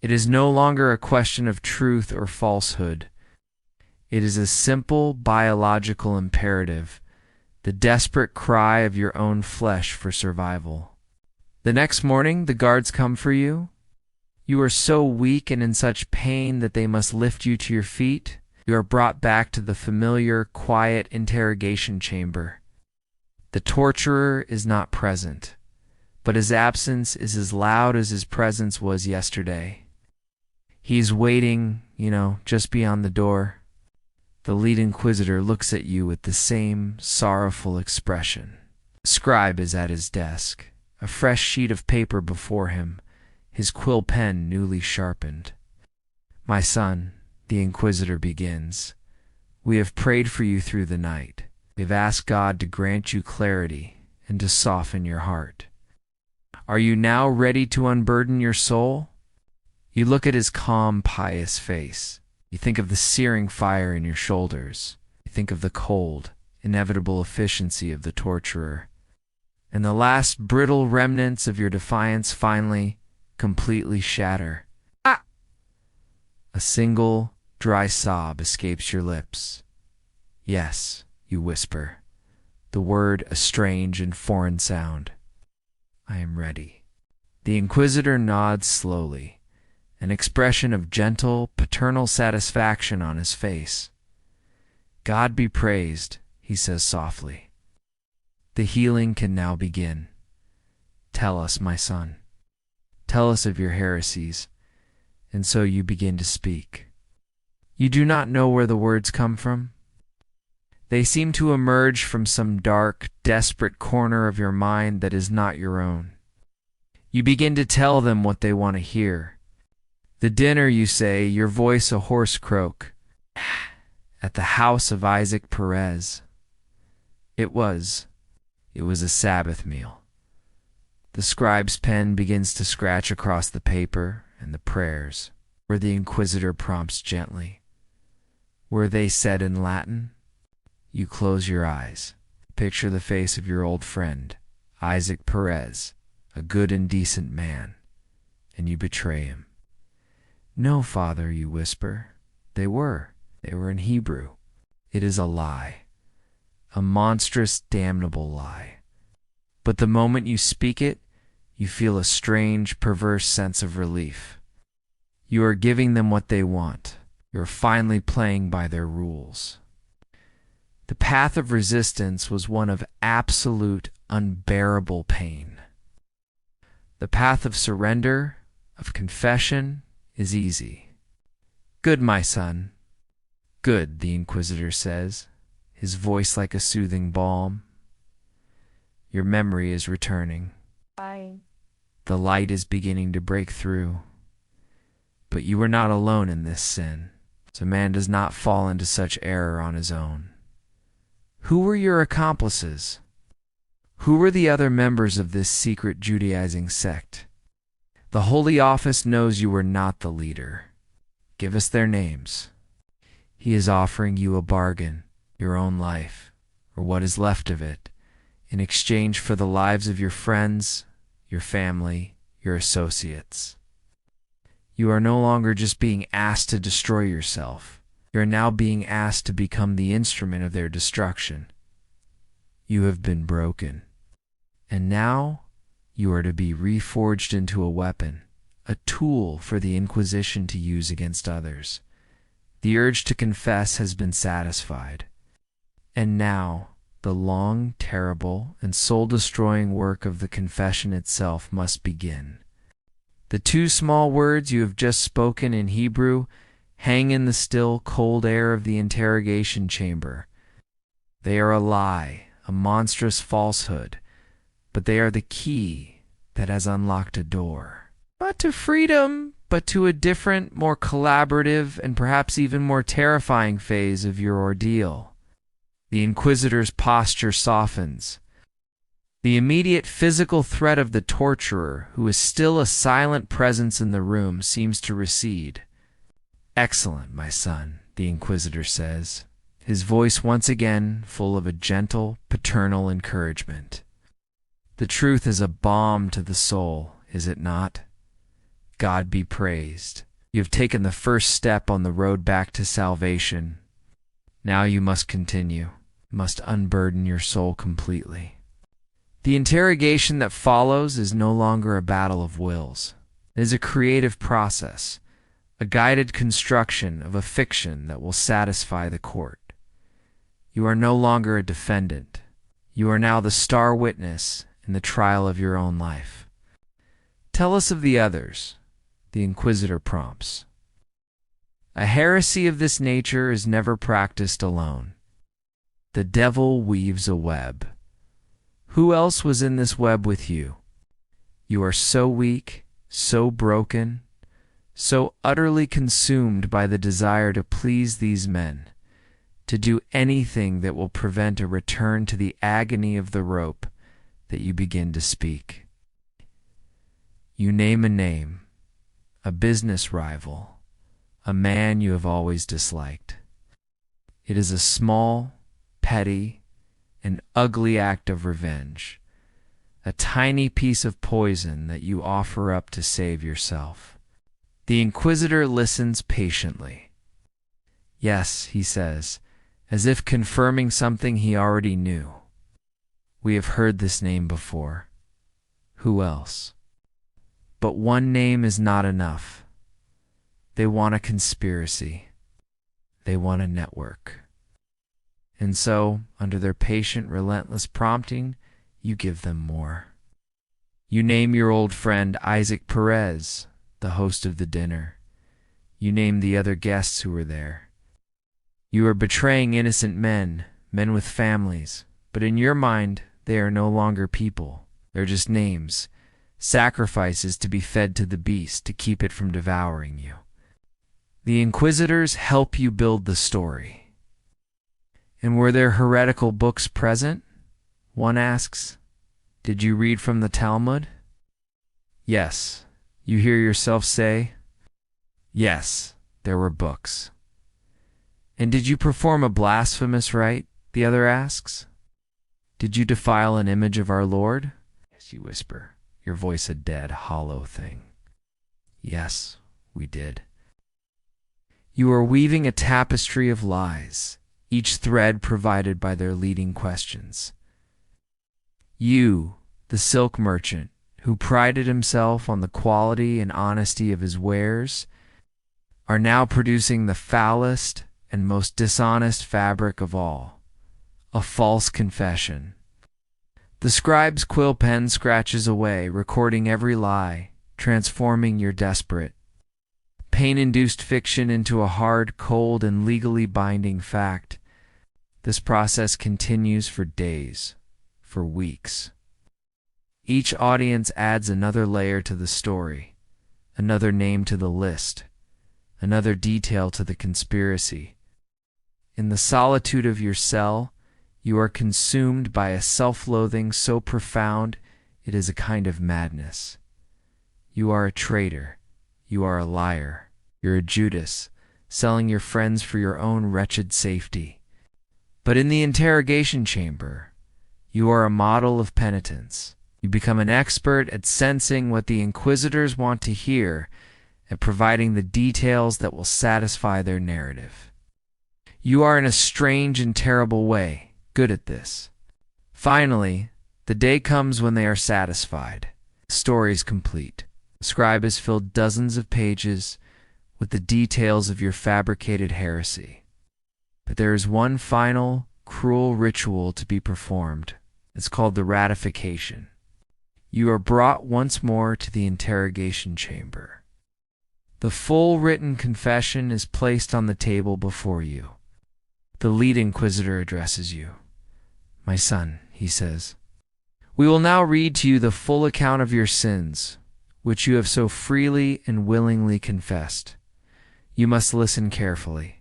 It is no longer a question of truth or falsehood. It is a simple biological imperative, the desperate cry of your own flesh for survival. The next morning, the guards come for you. You are so weak and in such pain that they must lift you to your feet. You are brought back to the familiar, quiet interrogation chamber. The torturer is not present, but his absence is as loud as his presence was yesterday. He's waiting, just beyond the door. The lead inquisitor looks at you with the same sorrowful expression. The scribe is at his desk, a fresh sheet of paper before him, his quill pen newly sharpened. "My son," the inquisitor begins, "we have prayed for you through the night. We have asked God to grant you clarity and to soften your heart. Are you now ready to unburden your soul?" You look at his calm, pious face. You think of the searing fire in your shoulders. You think of the cold, inevitable efficiency of the torturer. And the last brittle remnants of your defiance finally, completely shatter. "Ah!" A single, dry sob escapes your lips. "Yes," you whisper, the word a strange and foreign sound. "I am ready." The inquisitor nods slowly, an expression of gentle, paternal satisfaction on his face. "God be praised," he says softly. "The healing can now begin. Tell us, my son. Tell us of your heresies." And so you begin to speak. You do not know where the words come from. They seem to emerge from some dark, desperate corner of your mind that is not your own. You begin to tell them what they want to hear. The dinner, you say, your voice a hoarse croak, at the house of Isaac Perez. It was. It was a Sabbath meal. The scribe's pen begins to scratch across the paper, and the prayers, where the Inquisitor prompts gently. Were they said in Latin? You close your eyes. Picture the face of your old friend, Isaac Perez, a good and decent man, and you betray him. No, Father, you whisper. They were. They were in Hebrew. It is a lie. A monstrous, damnable lie. But the moment you speak it, you feel a strange, perverse sense of relief. You are giving them what they want. You are finally playing by their rules. The path of resistance was one of absolute, unbearable pain. The path of surrender, of confession, is easy. Good, my son. Good, the Inquisitor says, his voice like a soothing balm. Your memory is returning. Fine. The light is beginning to break through. But you are not alone in this sin, so man does not fall into such error on his own. Who were your accomplices? Who were the other members of this secret Judaizing sect? The Holy Office knows you were not the leader. Give us their names. He is offering you a bargain, your own life, or what is left of it, in exchange for the lives of your friends, your family, your associates. You are no longer just being asked to destroy yourself. You are now being asked to become the instrument of their destruction. You have been broken. And now you are to be reforged into a weapon, a tool for the Inquisition to use against others. The urge to confess has been satisfied. And now the long, terrible, and soul-destroying work of the confession itself must begin. The two small words you have just spoken in Hebrew hang in the still, cold air of the interrogation chamber. They are a lie, a monstrous falsehood, but they are the key that has unlocked a door. Not to freedom, but to a different, more collaborative, and perhaps even more terrifying phase of your ordeal. The Inquisitor's posture softens. The immediate physical threat of the torturer, who is still a silent presence in the room, seems to recede. Excellent, my son, the Inquisitor says, his voice once again full of a gentle, paternal encouragement. The truth is a balm to the soul, is it not? God be praised. You have taken the first step on the road back to salvation. Now you must continue, must unburden your soul completely. The interrogation that follows is no longer a battle of wills. It is a creative process, a guided construction of a fiction that will satisfy the court. You are no longer a defendant. You are now the star witness in the trial of your own life. Tell us of the others, the Inquisitor prompts. A heresy of this nature is never practiced alone. The devil weaves a web. Who else was in this web with you? You are so weak, so broken, so utterly consumed by the desire to please these men, to do anything that will prevent a return to the agony of the rope, that you begin to speak. You name a name, a business rival, a man you have always disliked. It is a small, petty, an ugly act of revenge, a tiny piece of poison that you offer up to save yourself. The Inquisitor listens patiently. Yes, he says, as if confirming something he already knew. We have heard this name before. Who else? But one name is not enough. They want a conspiracy. They want a network. And so, under their patient, relentless prompting, you give them more. You name your old friend Isaac Perez, the host of the dinner. You name the other guests who were there. You are betraying innocent men, men with families, but in your mind, they are no longer people. They're just names, sacrifices to be fed to the beast to keep it from devouring you. The Inquisitors help you build the story. And were there heretical books present? One asks. Did you read from the Talmud? Yes, you hear yourself say. Yes, there were books. And did you perform a blasphemous rite? The other asks. Did you defile an image of our Lord? Yes, you whisper, your voice a dead, hollow thing. Yes, we did. You are weaving a tapestry of lies, each thread provided by their leading questions. You, the silk merchant, who prided himself on the quality and honesty of his wares, are now producing the foulest and most dishonest fabric of all, a false confession. The scribe's quill pen scratches away, recording every lie, transforming your desperate, pain-induced fiction into a hard, cold, and legally binding fact. This process continues for days, for weeks. Each audience adds another layer to the story, another name to the list, another detail to the conspiracy. In the solitude of your cell, you are consumed by a self-loathing so profound it is a kind of madness. You are a traitor. You are a liar. You're a Judas, selling your friends for your own wretched safety. But in the interrogation chamber, you are a model of penitence. You become an expert at sensing what the inquisitors want to hear, at providing the details that will satisfy their narrative. You are in a strange and terrible way good at this. Finally, the day comes when they are satisfied. The story is complete. The scribe has filled dozens of pages with the details of your fabricated heresy. But there is one final, cruel ritual to be performed. It's called the ratification. You are brought once more to the interrogation chamber. The full written confession is placed on the table before you. The lead inquisitor addresses you. My son, he says, we will now read to you the full account of your sins, which you have so freely and willingly confessed. You must listen carefully.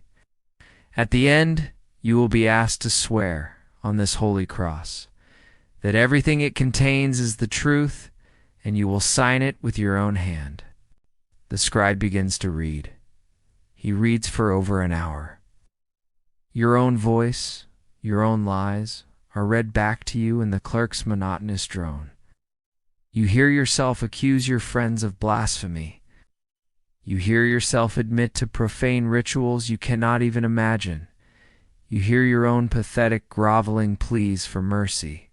At the end, you will be asked to swear on this holy cross that everything it contains is the truth, and you will sign it with your own hand. The scribe begins to read. He reads for over an hour. Your own voice, your own lies, are read back to you in the clerk's monotonous drone. You hear yourself accuse your friends of blasphemy. You hear yourself admit to profane rituals you cannot even imagine. You hear your own pathetic, groveling pleas for mercy.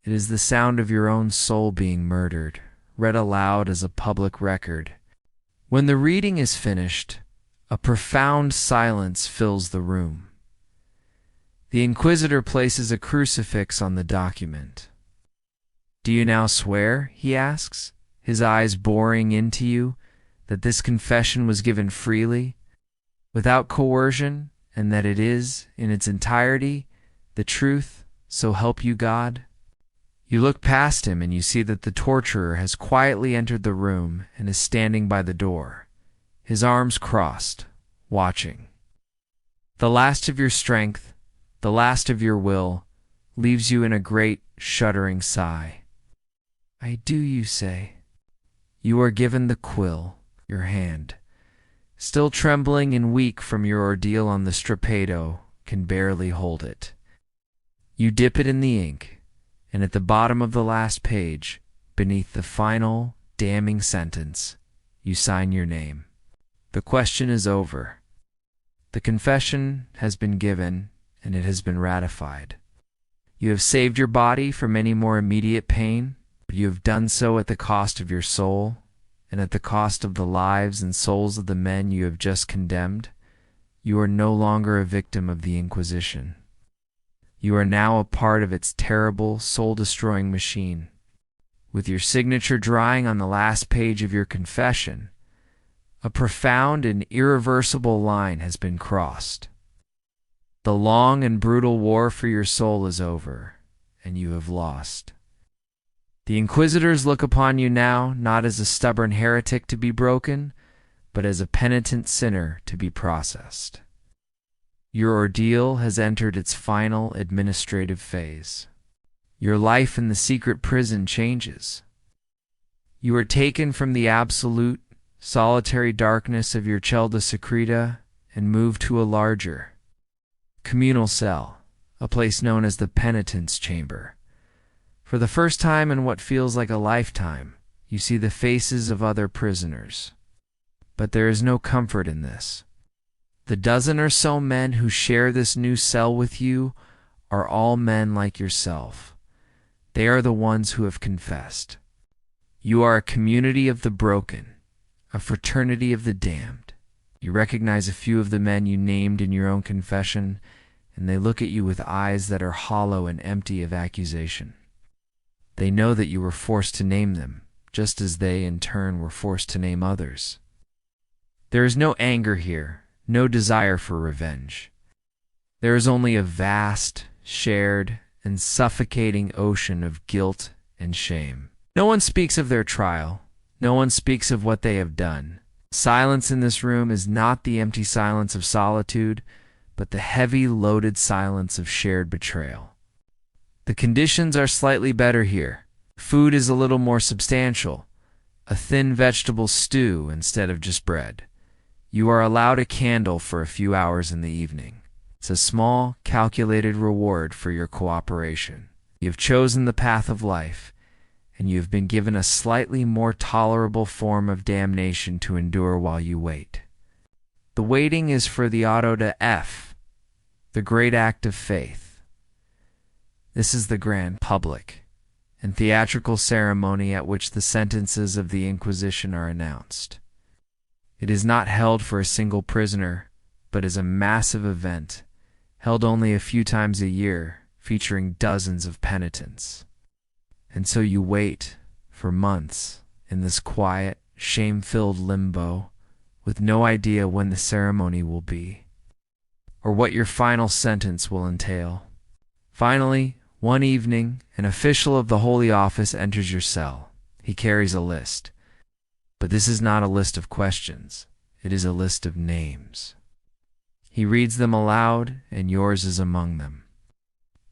It is the sound of your own soul being murdered, read aloud as a public record. When the reading is finished, a profound silence fills the room. The inquisitor places a crucifix on the document. Do you now swear, he asks, his eyes boring into you, that this confession was given freely, without coercion, and that it is, in its entirety, the truth, so help you God? You look past him and you see that the torturer has quietly entered the room and is standing by the door, his arms crossed, watching. The last of your strength, the last of your will, leaves you in a great, shuddering sigh. I do, you say. You are given the quill, your hand. Still trembling and weak from your ordeal on the strappado, can barely hold it. You dip it in the ink, and at the bottom of the last page, beneath the final, damning sentence, you sign your name. The question is over. The confession has been given, and it has been ratified. You have saved your body from any more immediate pain, but you have done so at the cost of your soul, and at the cost of the lives and souls of the men you have just condemned. You are no longer a victim of the Inquisition. You are now a part of its terrible, soul-destroying machine. With your signature drying on the last page of your confession, a profound and irreversible line has been crossed. The long and brutal war for your soul is over, and you have lost. The inquisitors look upon you now not as a stubborn heretic to be broken, but as a penitent sinner to be processed. Your ordeal has entered its final administrative phase. Your life in the secret prison changes. You are taken from the absolute, solitary darkness of your celda secreta and moved to a larger, communal cell, a place known as the penitence chamber. For the first time in what feels like a lifetime, you see the faces of other prisoners. But there is no comfort in this. The dozen or so men who share this new cell with you are all men like yourself. They are the ones who have confessed. You are a community of the broken, a fraternity of the damned. You recognize a few of the men you named in your own confession, and they look at you with eyes that are hollow and empty of accusation. They know that you were forced to name them, just as they in turn were forced to name others. There is no anger here, no desire for revenge. There is only a vast, shared, and suffocating ocean of guilt and shame. No one speaks of their trial. No one speaks of what they have done. Silence in this room is not the empty silence of solitude, but the heavy, loaded silence of shared betrayal. The conditions are slightly better here. Food is a little more substantial, a thin vegetable stew instead of just bread. You are allowed a candle for a few hours in the evening. It's a small, calculated reward for your cooperation. You have chosen the path of life, and you have been given a slightly more tolerable form of damnation to endure while you wait. The waiting is for the auto de F, the great act of faith. This is the grand, public, and theatrical ceremony at which the sentences of the Inquisition are announced. It is not held for a single prisoner, but is a massive event, held only a few times a year, featuring dozens of penitents. And so you wait for months in this quiet, shame-filled limbo, with no idea when the ceremony will be, or what your final sentence will entail. Finally, one evening, an official of the Holy Office enters your cell. He carries a list. But this is not a list of questions. It is a list of names. He reads them aloud, and yours is among them.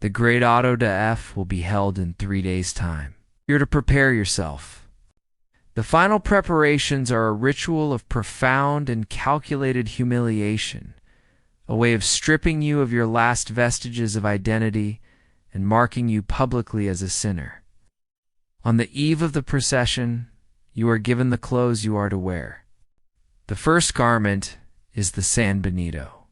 The great auto de F will be held in 3 days' time. You're to prepare yourself. The final preparations are a ritual of profound and calculated humiliation, a way of stripping you of your last vestiges of identity and marking you publicly as a sinner. On the eve of the procession, you are given the clothes you are to wear. The first garment is the San Benito.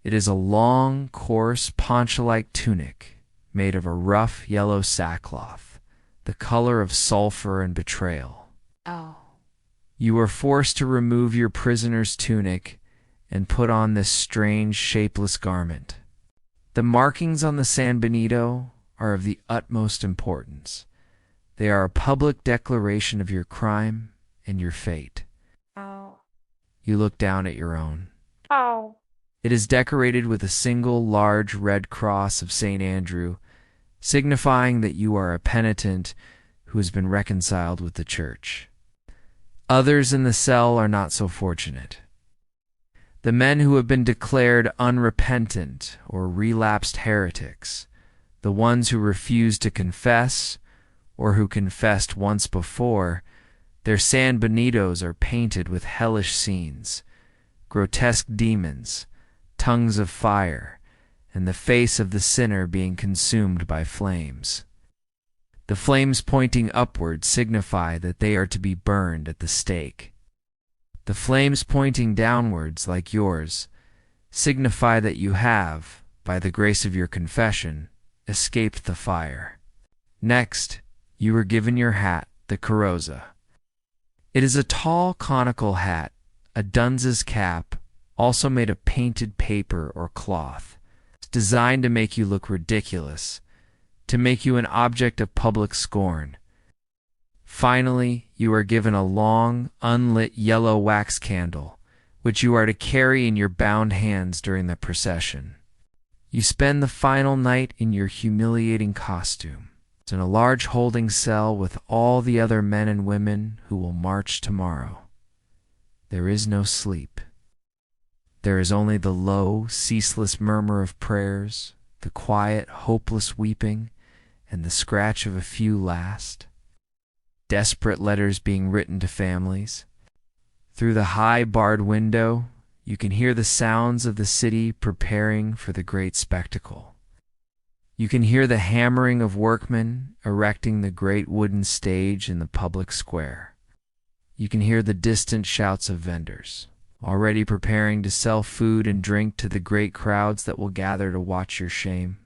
It is a long, coarse, poncho-like tunic made of a rough yellow sackcloth, the color of sulfur and betrayal. Oh. You are forced to remove your prisoner's tunic and put on this strange, shapeless garment. The markings on the San Benito are of the utmost importance. They are a public declaration of your crime and your fate. Oh. You look down at your own. Oh. It is decorated with a single large red cross of St. Andrew, signifying that you are a penitent who has been reconciled with the Church. Others in the cell are not so fortunate. The men who have been declared unrepentant or relapsed heretics, the ones who refuse to confess or who confessed once before, their San Benitos are painted with hellish scenes, grotesque demons, tongues of fire, and the face of the sinner being consumed by flames. The flames pointing upward signify that they are to be burned at the stake. The flames pointing downwards, like yours, signify that you have, by the grace of your confession, escaped the fire. Next, you were given your hat, the carroza. It is a tall conical hat, a dunce's cap, also made of painted paper or cloth. It's designed to make you look ridiculous, to make you an object of public scorn. Finally, you are given a long, unlit yellow wax candle, which you are to carry in your bound hands during the procession. You spend the final night in your humiliating costume. It's in a large holding cell with all the other men and women who will march tomorrow. There is no sleep. There is only the low, ceaseless murmur of prayers, the quiet, hopeless weeping, and the scratch of a few last, desperate letters being written to families. Through the high barred window, you can hear the sounds of the city preparing for the great spectacle. You can hear the hammering of workmen erecting the great wooden stage in the public square. You can hear the distant shouts of vendors, already preparing to sell food and drink to the great crowds that will gather to watch your shame.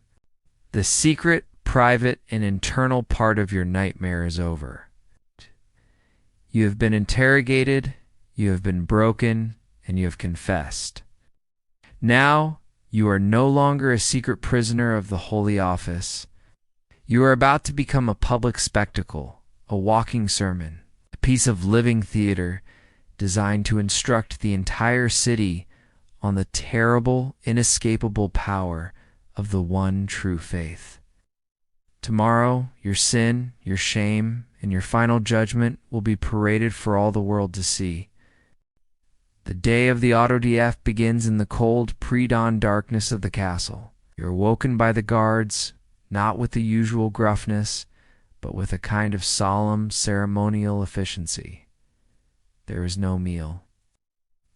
The secret, private, and internal part of your nightmare is over. You have been interrogated, you have been broken, and you have confessed. Now, you are no longer a secret prisoner of the Holy Office. You are about to become a public spectacle, a walking sermon, a piece of living theater designed to instruct the entire city on the terrible, inescapable power of the one true faith. Tomorrow, your sin, your shame, and your final judgment will be paraded for all the world to see. The day of the auto-DF begins in the cold, pre-dawn darkness of the castle. You're woken by the guards, not with the usual gruffness, but with a kind of solemn, ceremonial efficiency. There is no meal.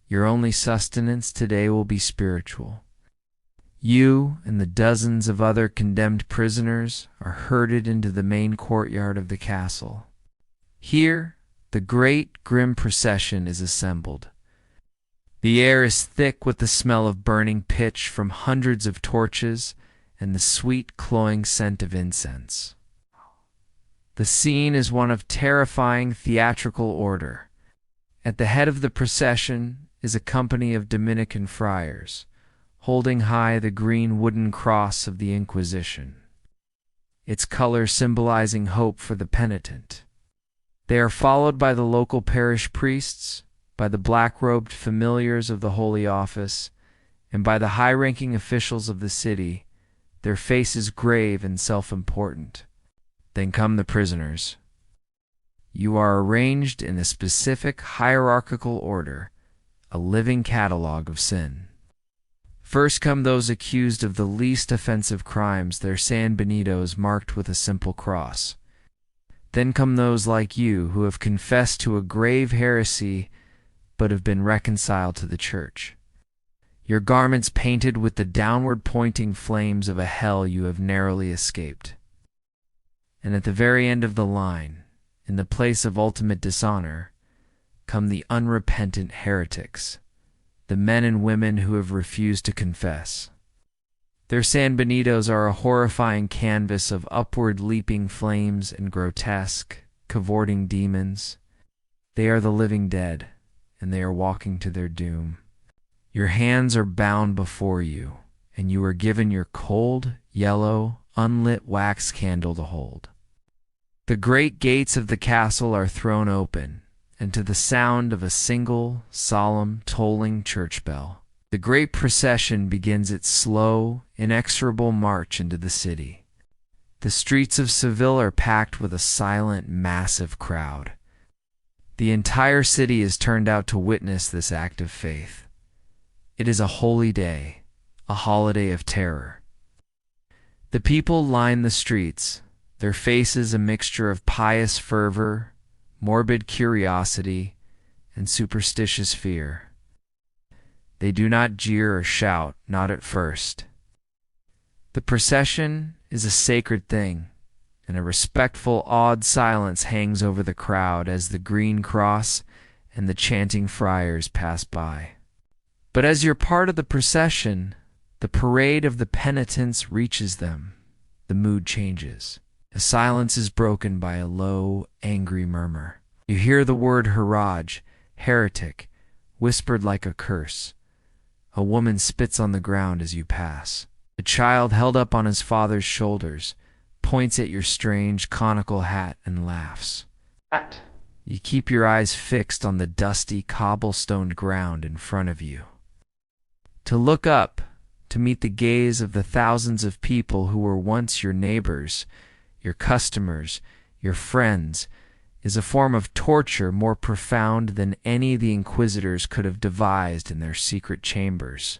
Your only sustenance today will be spiritual. You and the dozens of other condemned prisoners are herded into the main courtyard of the castle. Here, the great, grim procession is assembled. The air is thick with the smell of burning pitch from hundreds of torches and the sweet, cloying scent of incense. The scene is one of terrifying theatrical order. At the head of the procession is a company of Dominican friars, holding high the green wooden cross of the Inquisition, its color symbolizing hope for the penitent. They are followed by the local parish priests, by the black-robed familiars of the Holy Office, and by the high-ranking officials of the city, their faces grave and self-important. Then come the prisoners. You are arranged in a specific hierarchical order, a living catalogue of sin. First come those accused of the least offensive crimes, their San Benitos marked with a simple cross. Then come those like you who have confessed to a grave heresy but have been reconciled to the Church. Your garments painted with the downward-pointing flames of a hell you have narrowly escaped. And at the very end of the line, in the place of ultimate dishonor, come the unrepentant heretics, the men and women who have refused to confess. Their San Benitos are a horrifying canvas of upward-leaping flames and grotesque, cavorting demons. They are the living dead, and they are walking to their doom. Your hands are bound before you, and you are given your cold, yellow, unlit wax candle to hold. The great gates of the castle are thrown open, and to the sound of a single, solemn, tolling church bell, the great procession begins its slow, inexorable march into the city. The streets of Seville are packed with a silent, massive crowd. The entire city is turned out to witness this act of faith. It is a holy day, a holiday of terror. The people line the streets, their faces a mixture of pious fervor, morbid curiosity, and superstitious fear. They do not jeer or shout, not at first. The procession is a sacred thing, and a respectful, awed silence hangs over the crowd as the green cross and the chanting friars pass by. But as you're part of the procession, the parade of the penitents reaches them. The mood changes. The silence is broken by a low, angry murmur. You hear the word Haraj, heretic, whispered like a curse. A woman spits on the ground as you pass. A child held up on his father's shoulders points at your strange conical hat and laughs. You keep your eyes fixed on the dusty cobblestoned ground in front of you. To look up, to meet the gaze of the thousands of people who were once your neighbors, your customers, your friends, is a form of torture more profound than any the inquisitors could have devised in their secret chambers.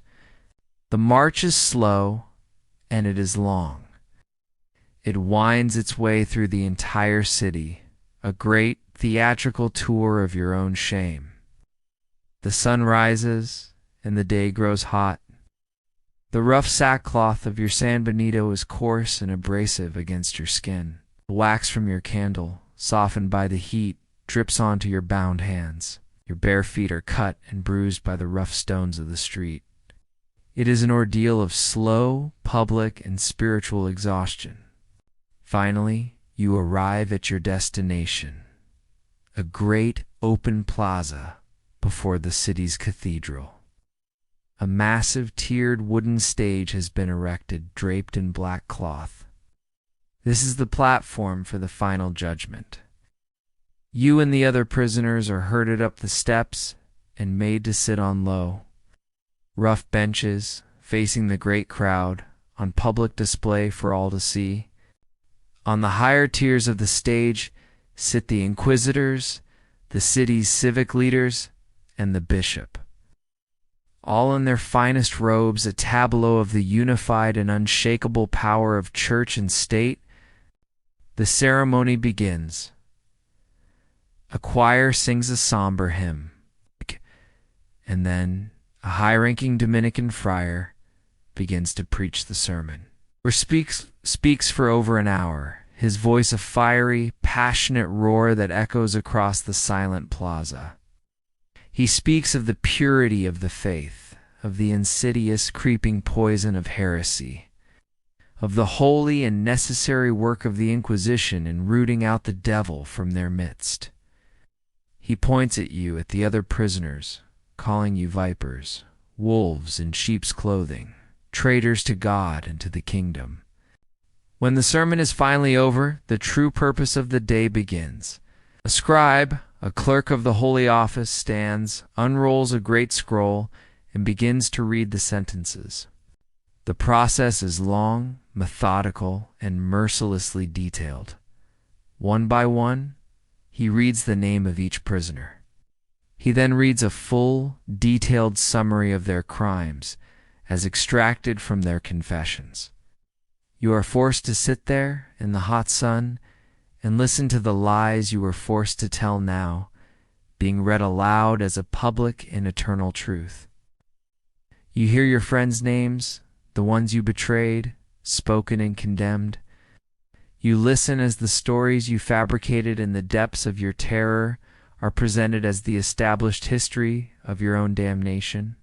The march is slow, and it is long. It winds its way through the entire city, a great theatrical tour of your own shame. The sun rises, and the day grows hot. The rough sackcloth of your San Benito is coarse and abrasive against your skin. The wax from your candle, softened by the heat, drips onto your bound hands. Your bare feet are cut and bruised by the rough stones of the street. It is an ordeal of slow, public, and spiritual exhaustion. Finally, you arrive at your destination, a great open plaza before the city's cathedral. A massive tiered wooden stage has been erected, draped in black cloth. This is the platform for the final judgment. You and the other prisoners are herded up the steps and made to sit on low, rough benches facing the great crowd, on public display for all to see. On the higher tiers of the stage sit the inquisitors, the city's civic leaders, and the bishop. All in their finest robes, a tableau of the unified and unshakable power of church and state. The ceremony begins. A choir sings a somber hymn, and then a high-ranking Dominican friar begins to preach the sermon, or speaks for over an hour, his voice a fiery, passionate roar that echoes across the silent plaza. He speaks of the purity of the faith, of the insidious, creeping poison of heresy, of the holy and necessary work of the Inquisition in rooting out the devil from their midst. He points at you, at the other prisoners, calling you vipers, wolves in sheep's clothing, traitors to God and to the kingdom. When the sermon is finally over, the true purpose of the day begins. A scribe, a clerk of the Holy Office, stands, unrolls a great scroll, and begins to read the sentences. The process is long, methodical, and mercilessly detailed. One by one, he reads the name of each prisoner. He then reads a full, detailed summary of their crimes, as extracted from their confessions. You are forced to sit there in the hot sun and listen to the lies you were forced to tell now, being read aloud as a public and eternal truth. You hear your friends' names, the ones you betrayed, spoken and condemned. You listen as the stories you fabricated in the depths of your terror are presented as the established history of your own damnation.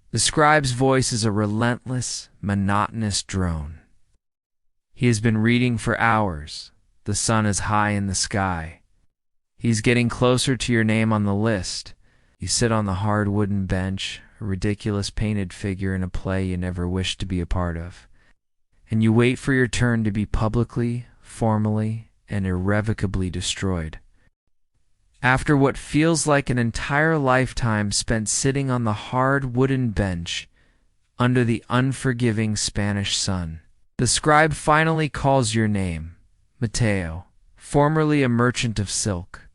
The scribe's voice is a relentless, monotonous drone. He has been reading for hours. The sun is high in the sky. He's getting closer to your name on the list. You sit on the hard wooden bench, a ridiculous painted figure in a play you never wished to be a part of. And you wait for your turn to be publicly, formally, and irrevocably destroyed. After what feels like an entire lifetime spent sitting on the hard wooden bench under the unforgiving Spanish sun, the scribe finally calls your name, Mateo, formerly a merchant of silk.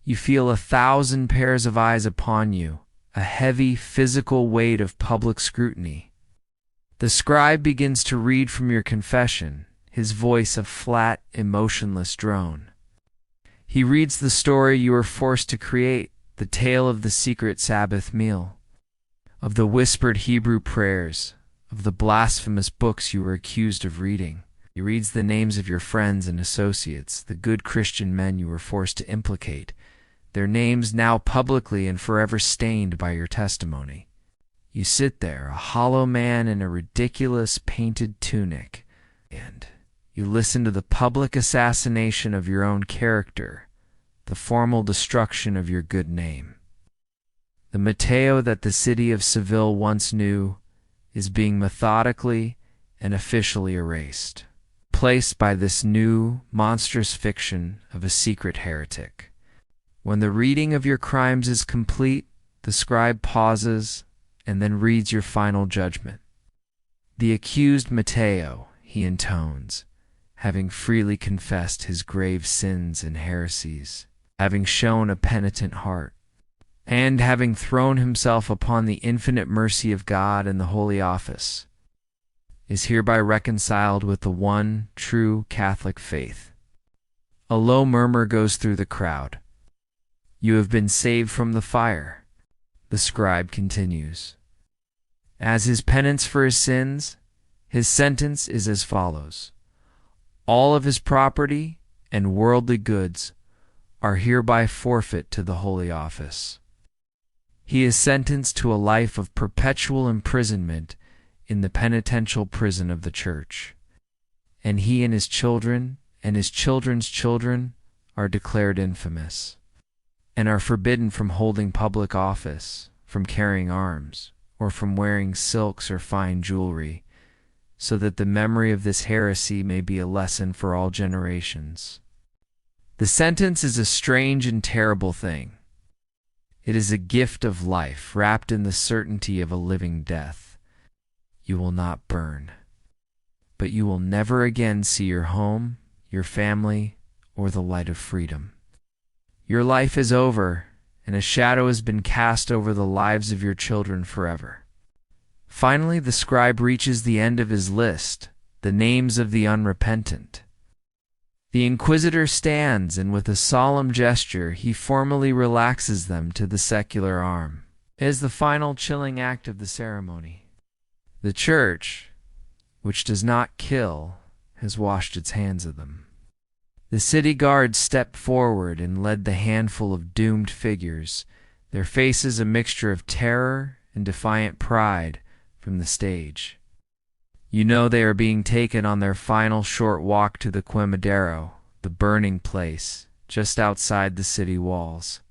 You feel 1,000 pairs of eyes upon you, a heavy physical weight of public scrutiny. The scribe begins to read from your confession, his voice a flat, emotionless drone. He reads the story you were forced to create, the tale of the secret Sabbath meal, of the whispered Hebrew prayers, of the blasphemous books you were accused of reading. He reads the names of your friends and associates, the good Christian men you were forced to implicate, their names now publicly and forever stained by your testimony. You sit there, a hollow man in a ridiculous painted tunic, and you listen to the public assassination of your own character, the formal destruction of your good name. The Mateo that the city of Seville once knew is being methodically and officially erased, placed by this new, monstrous fiction of a secret heretic. When the reading of your crimes is complete, the scribe pauses and then reads your final judgment. The accused Mateo, he intones, having freely confessed his grave sins and heresies, having shown a penitent heart, and having thrown himself upon the infinite mercy of God in the holy office, is hereby reconciled with the one true Catholic faith. A low murmur goes through the crowd. You have been saved from the fire, the scribe continues. As his penance for his sins, his sentence is as follows. All of his property and worldly goods are hereby forfeit to the holy office. He is sentenced to a life of perpetual imprisonment in the penitential prison of the Church, and he and his children and his children's children are declared infamous, and are forbidden from holding public office, from carrying arms, or from wearing silks or fine jewelry, so that the memory of this heresy may be a lesson for all generations. The sentence is a strange and terrible thing. It is a gift of life wrapped in the certainty of a living death. You will not burn, but you will never again see your home, your family, or the light of freedom. Your life is over, and a shadow has been cast over the lives of your children forever. Finally, the scribe reaches the end of his list, the names of the unrepentant. The inquisitor stands, and with a solemn gesture he formally relaxes them to the secular arm. It is the final chilling act of the ceremony. The Church, which does not kill, has washed its hands of them. The city guards stepped forward and led the handful of doomed figures, their faces a mixture of terror and defiant pride, from the stage. You know they are being taken on their final short walk to the Quemadero, the burning place, just outside the city walls.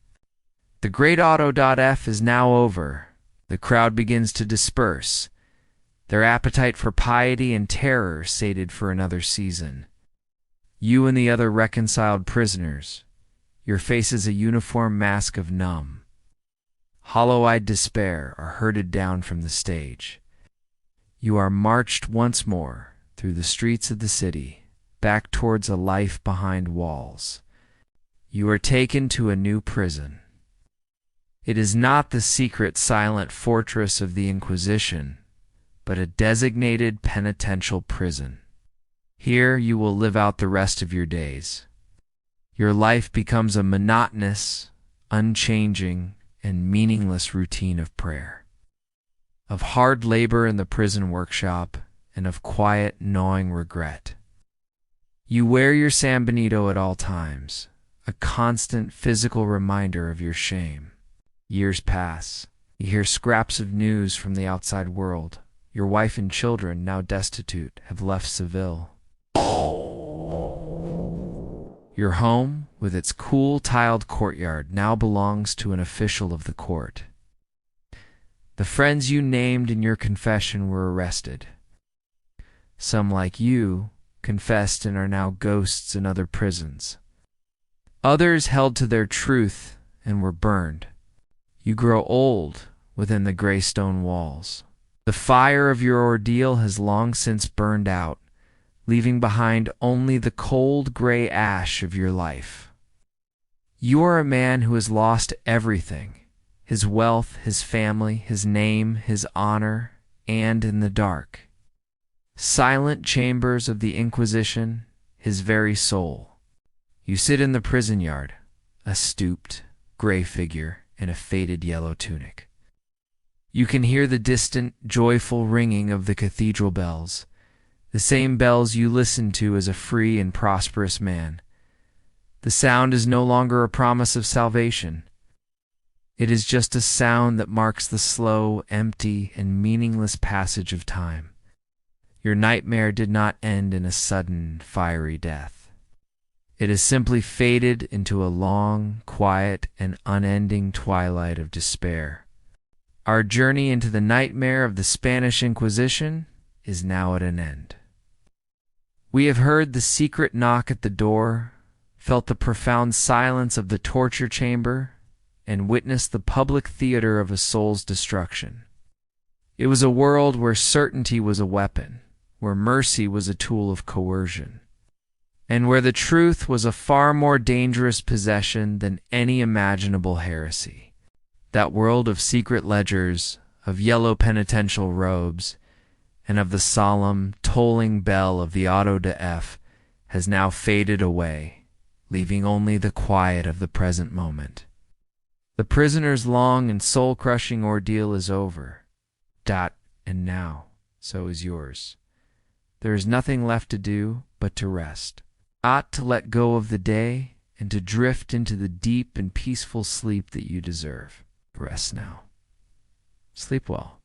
The great auto.f is now over. The crowd begins to disperse, their appetite for piety and terror sated for another season. You and the other reconciled prisoners, your faces a uniform mask of numb, hollow-eyed despair, are herded down from the stage. You are marched once more through the streets of the city, back towards a life behind walls. You are taken to a new prison. It is not the secret, silent fortress of the Inquisition, but a designated penitential prison. Here you will live out the rest of your days. Your life becomes a monotonous, unchanging, and meaningless routine of prayer, of hard labor in the prison workshop, and of quiet, gnawing regret. You wear your San Benito at all times, a constant physical reminder of your shame. Years pass. You hear scraps of news from the outside world. Your wife and children, now destitute, have left Seville. Your home, with its cool tiled courtyard, now belongs to an official of the court. The friends you named in your confession were arrested. Some, like you, confessed and are now ghosts in other prisons. Others held to their truth and were burned. You grow old within the gray stone walls. The fire of your ordeal has long since burned out, leaving behind only the cold gray ash of your life. You are a man who has lost everything, his wealth, his family, his name, his honor, and in the dark, silent chambers of the Inquisition, his very soul. You sit in the prison yard, a stooped, gray figure in a faded yellow tunic. You can hear the distant, joyful ringing of the cathedral bells, the same bells you listened to as a free and prosperous man. The sound is no longer a promise of salvation. It is just a sound that marks the slow, empty, and meaningless passage of time. Your nightmare did not end in a sudden, fiery death. It has simply faded into a long, quiet, and unending twilight of despair. Our journey into the nightmare of the Spanish Inquisition is now at an end. We have heard the secret knock at the door, felt the profound silence of the torture chamber, and witnessed the public theater of a soul's destruction. It was a world where certainty was a weapon, where mercy was a tool of coercion. and where the truth was a far more dangerous possession than any imaginable heresy. That world of secret ledgers, of yellow penitential robes, and of the solemn, tolling bell of the auto de F has now faded away, leaving only the quiet of the present moment. The prisoner's long and soul-crushing ordeal is over. And now, so is yours. There is nothing left to do but to rest. To let go of the day and to drift into the deep and peaceful sleep that you deserve. Rest now. Sleep well.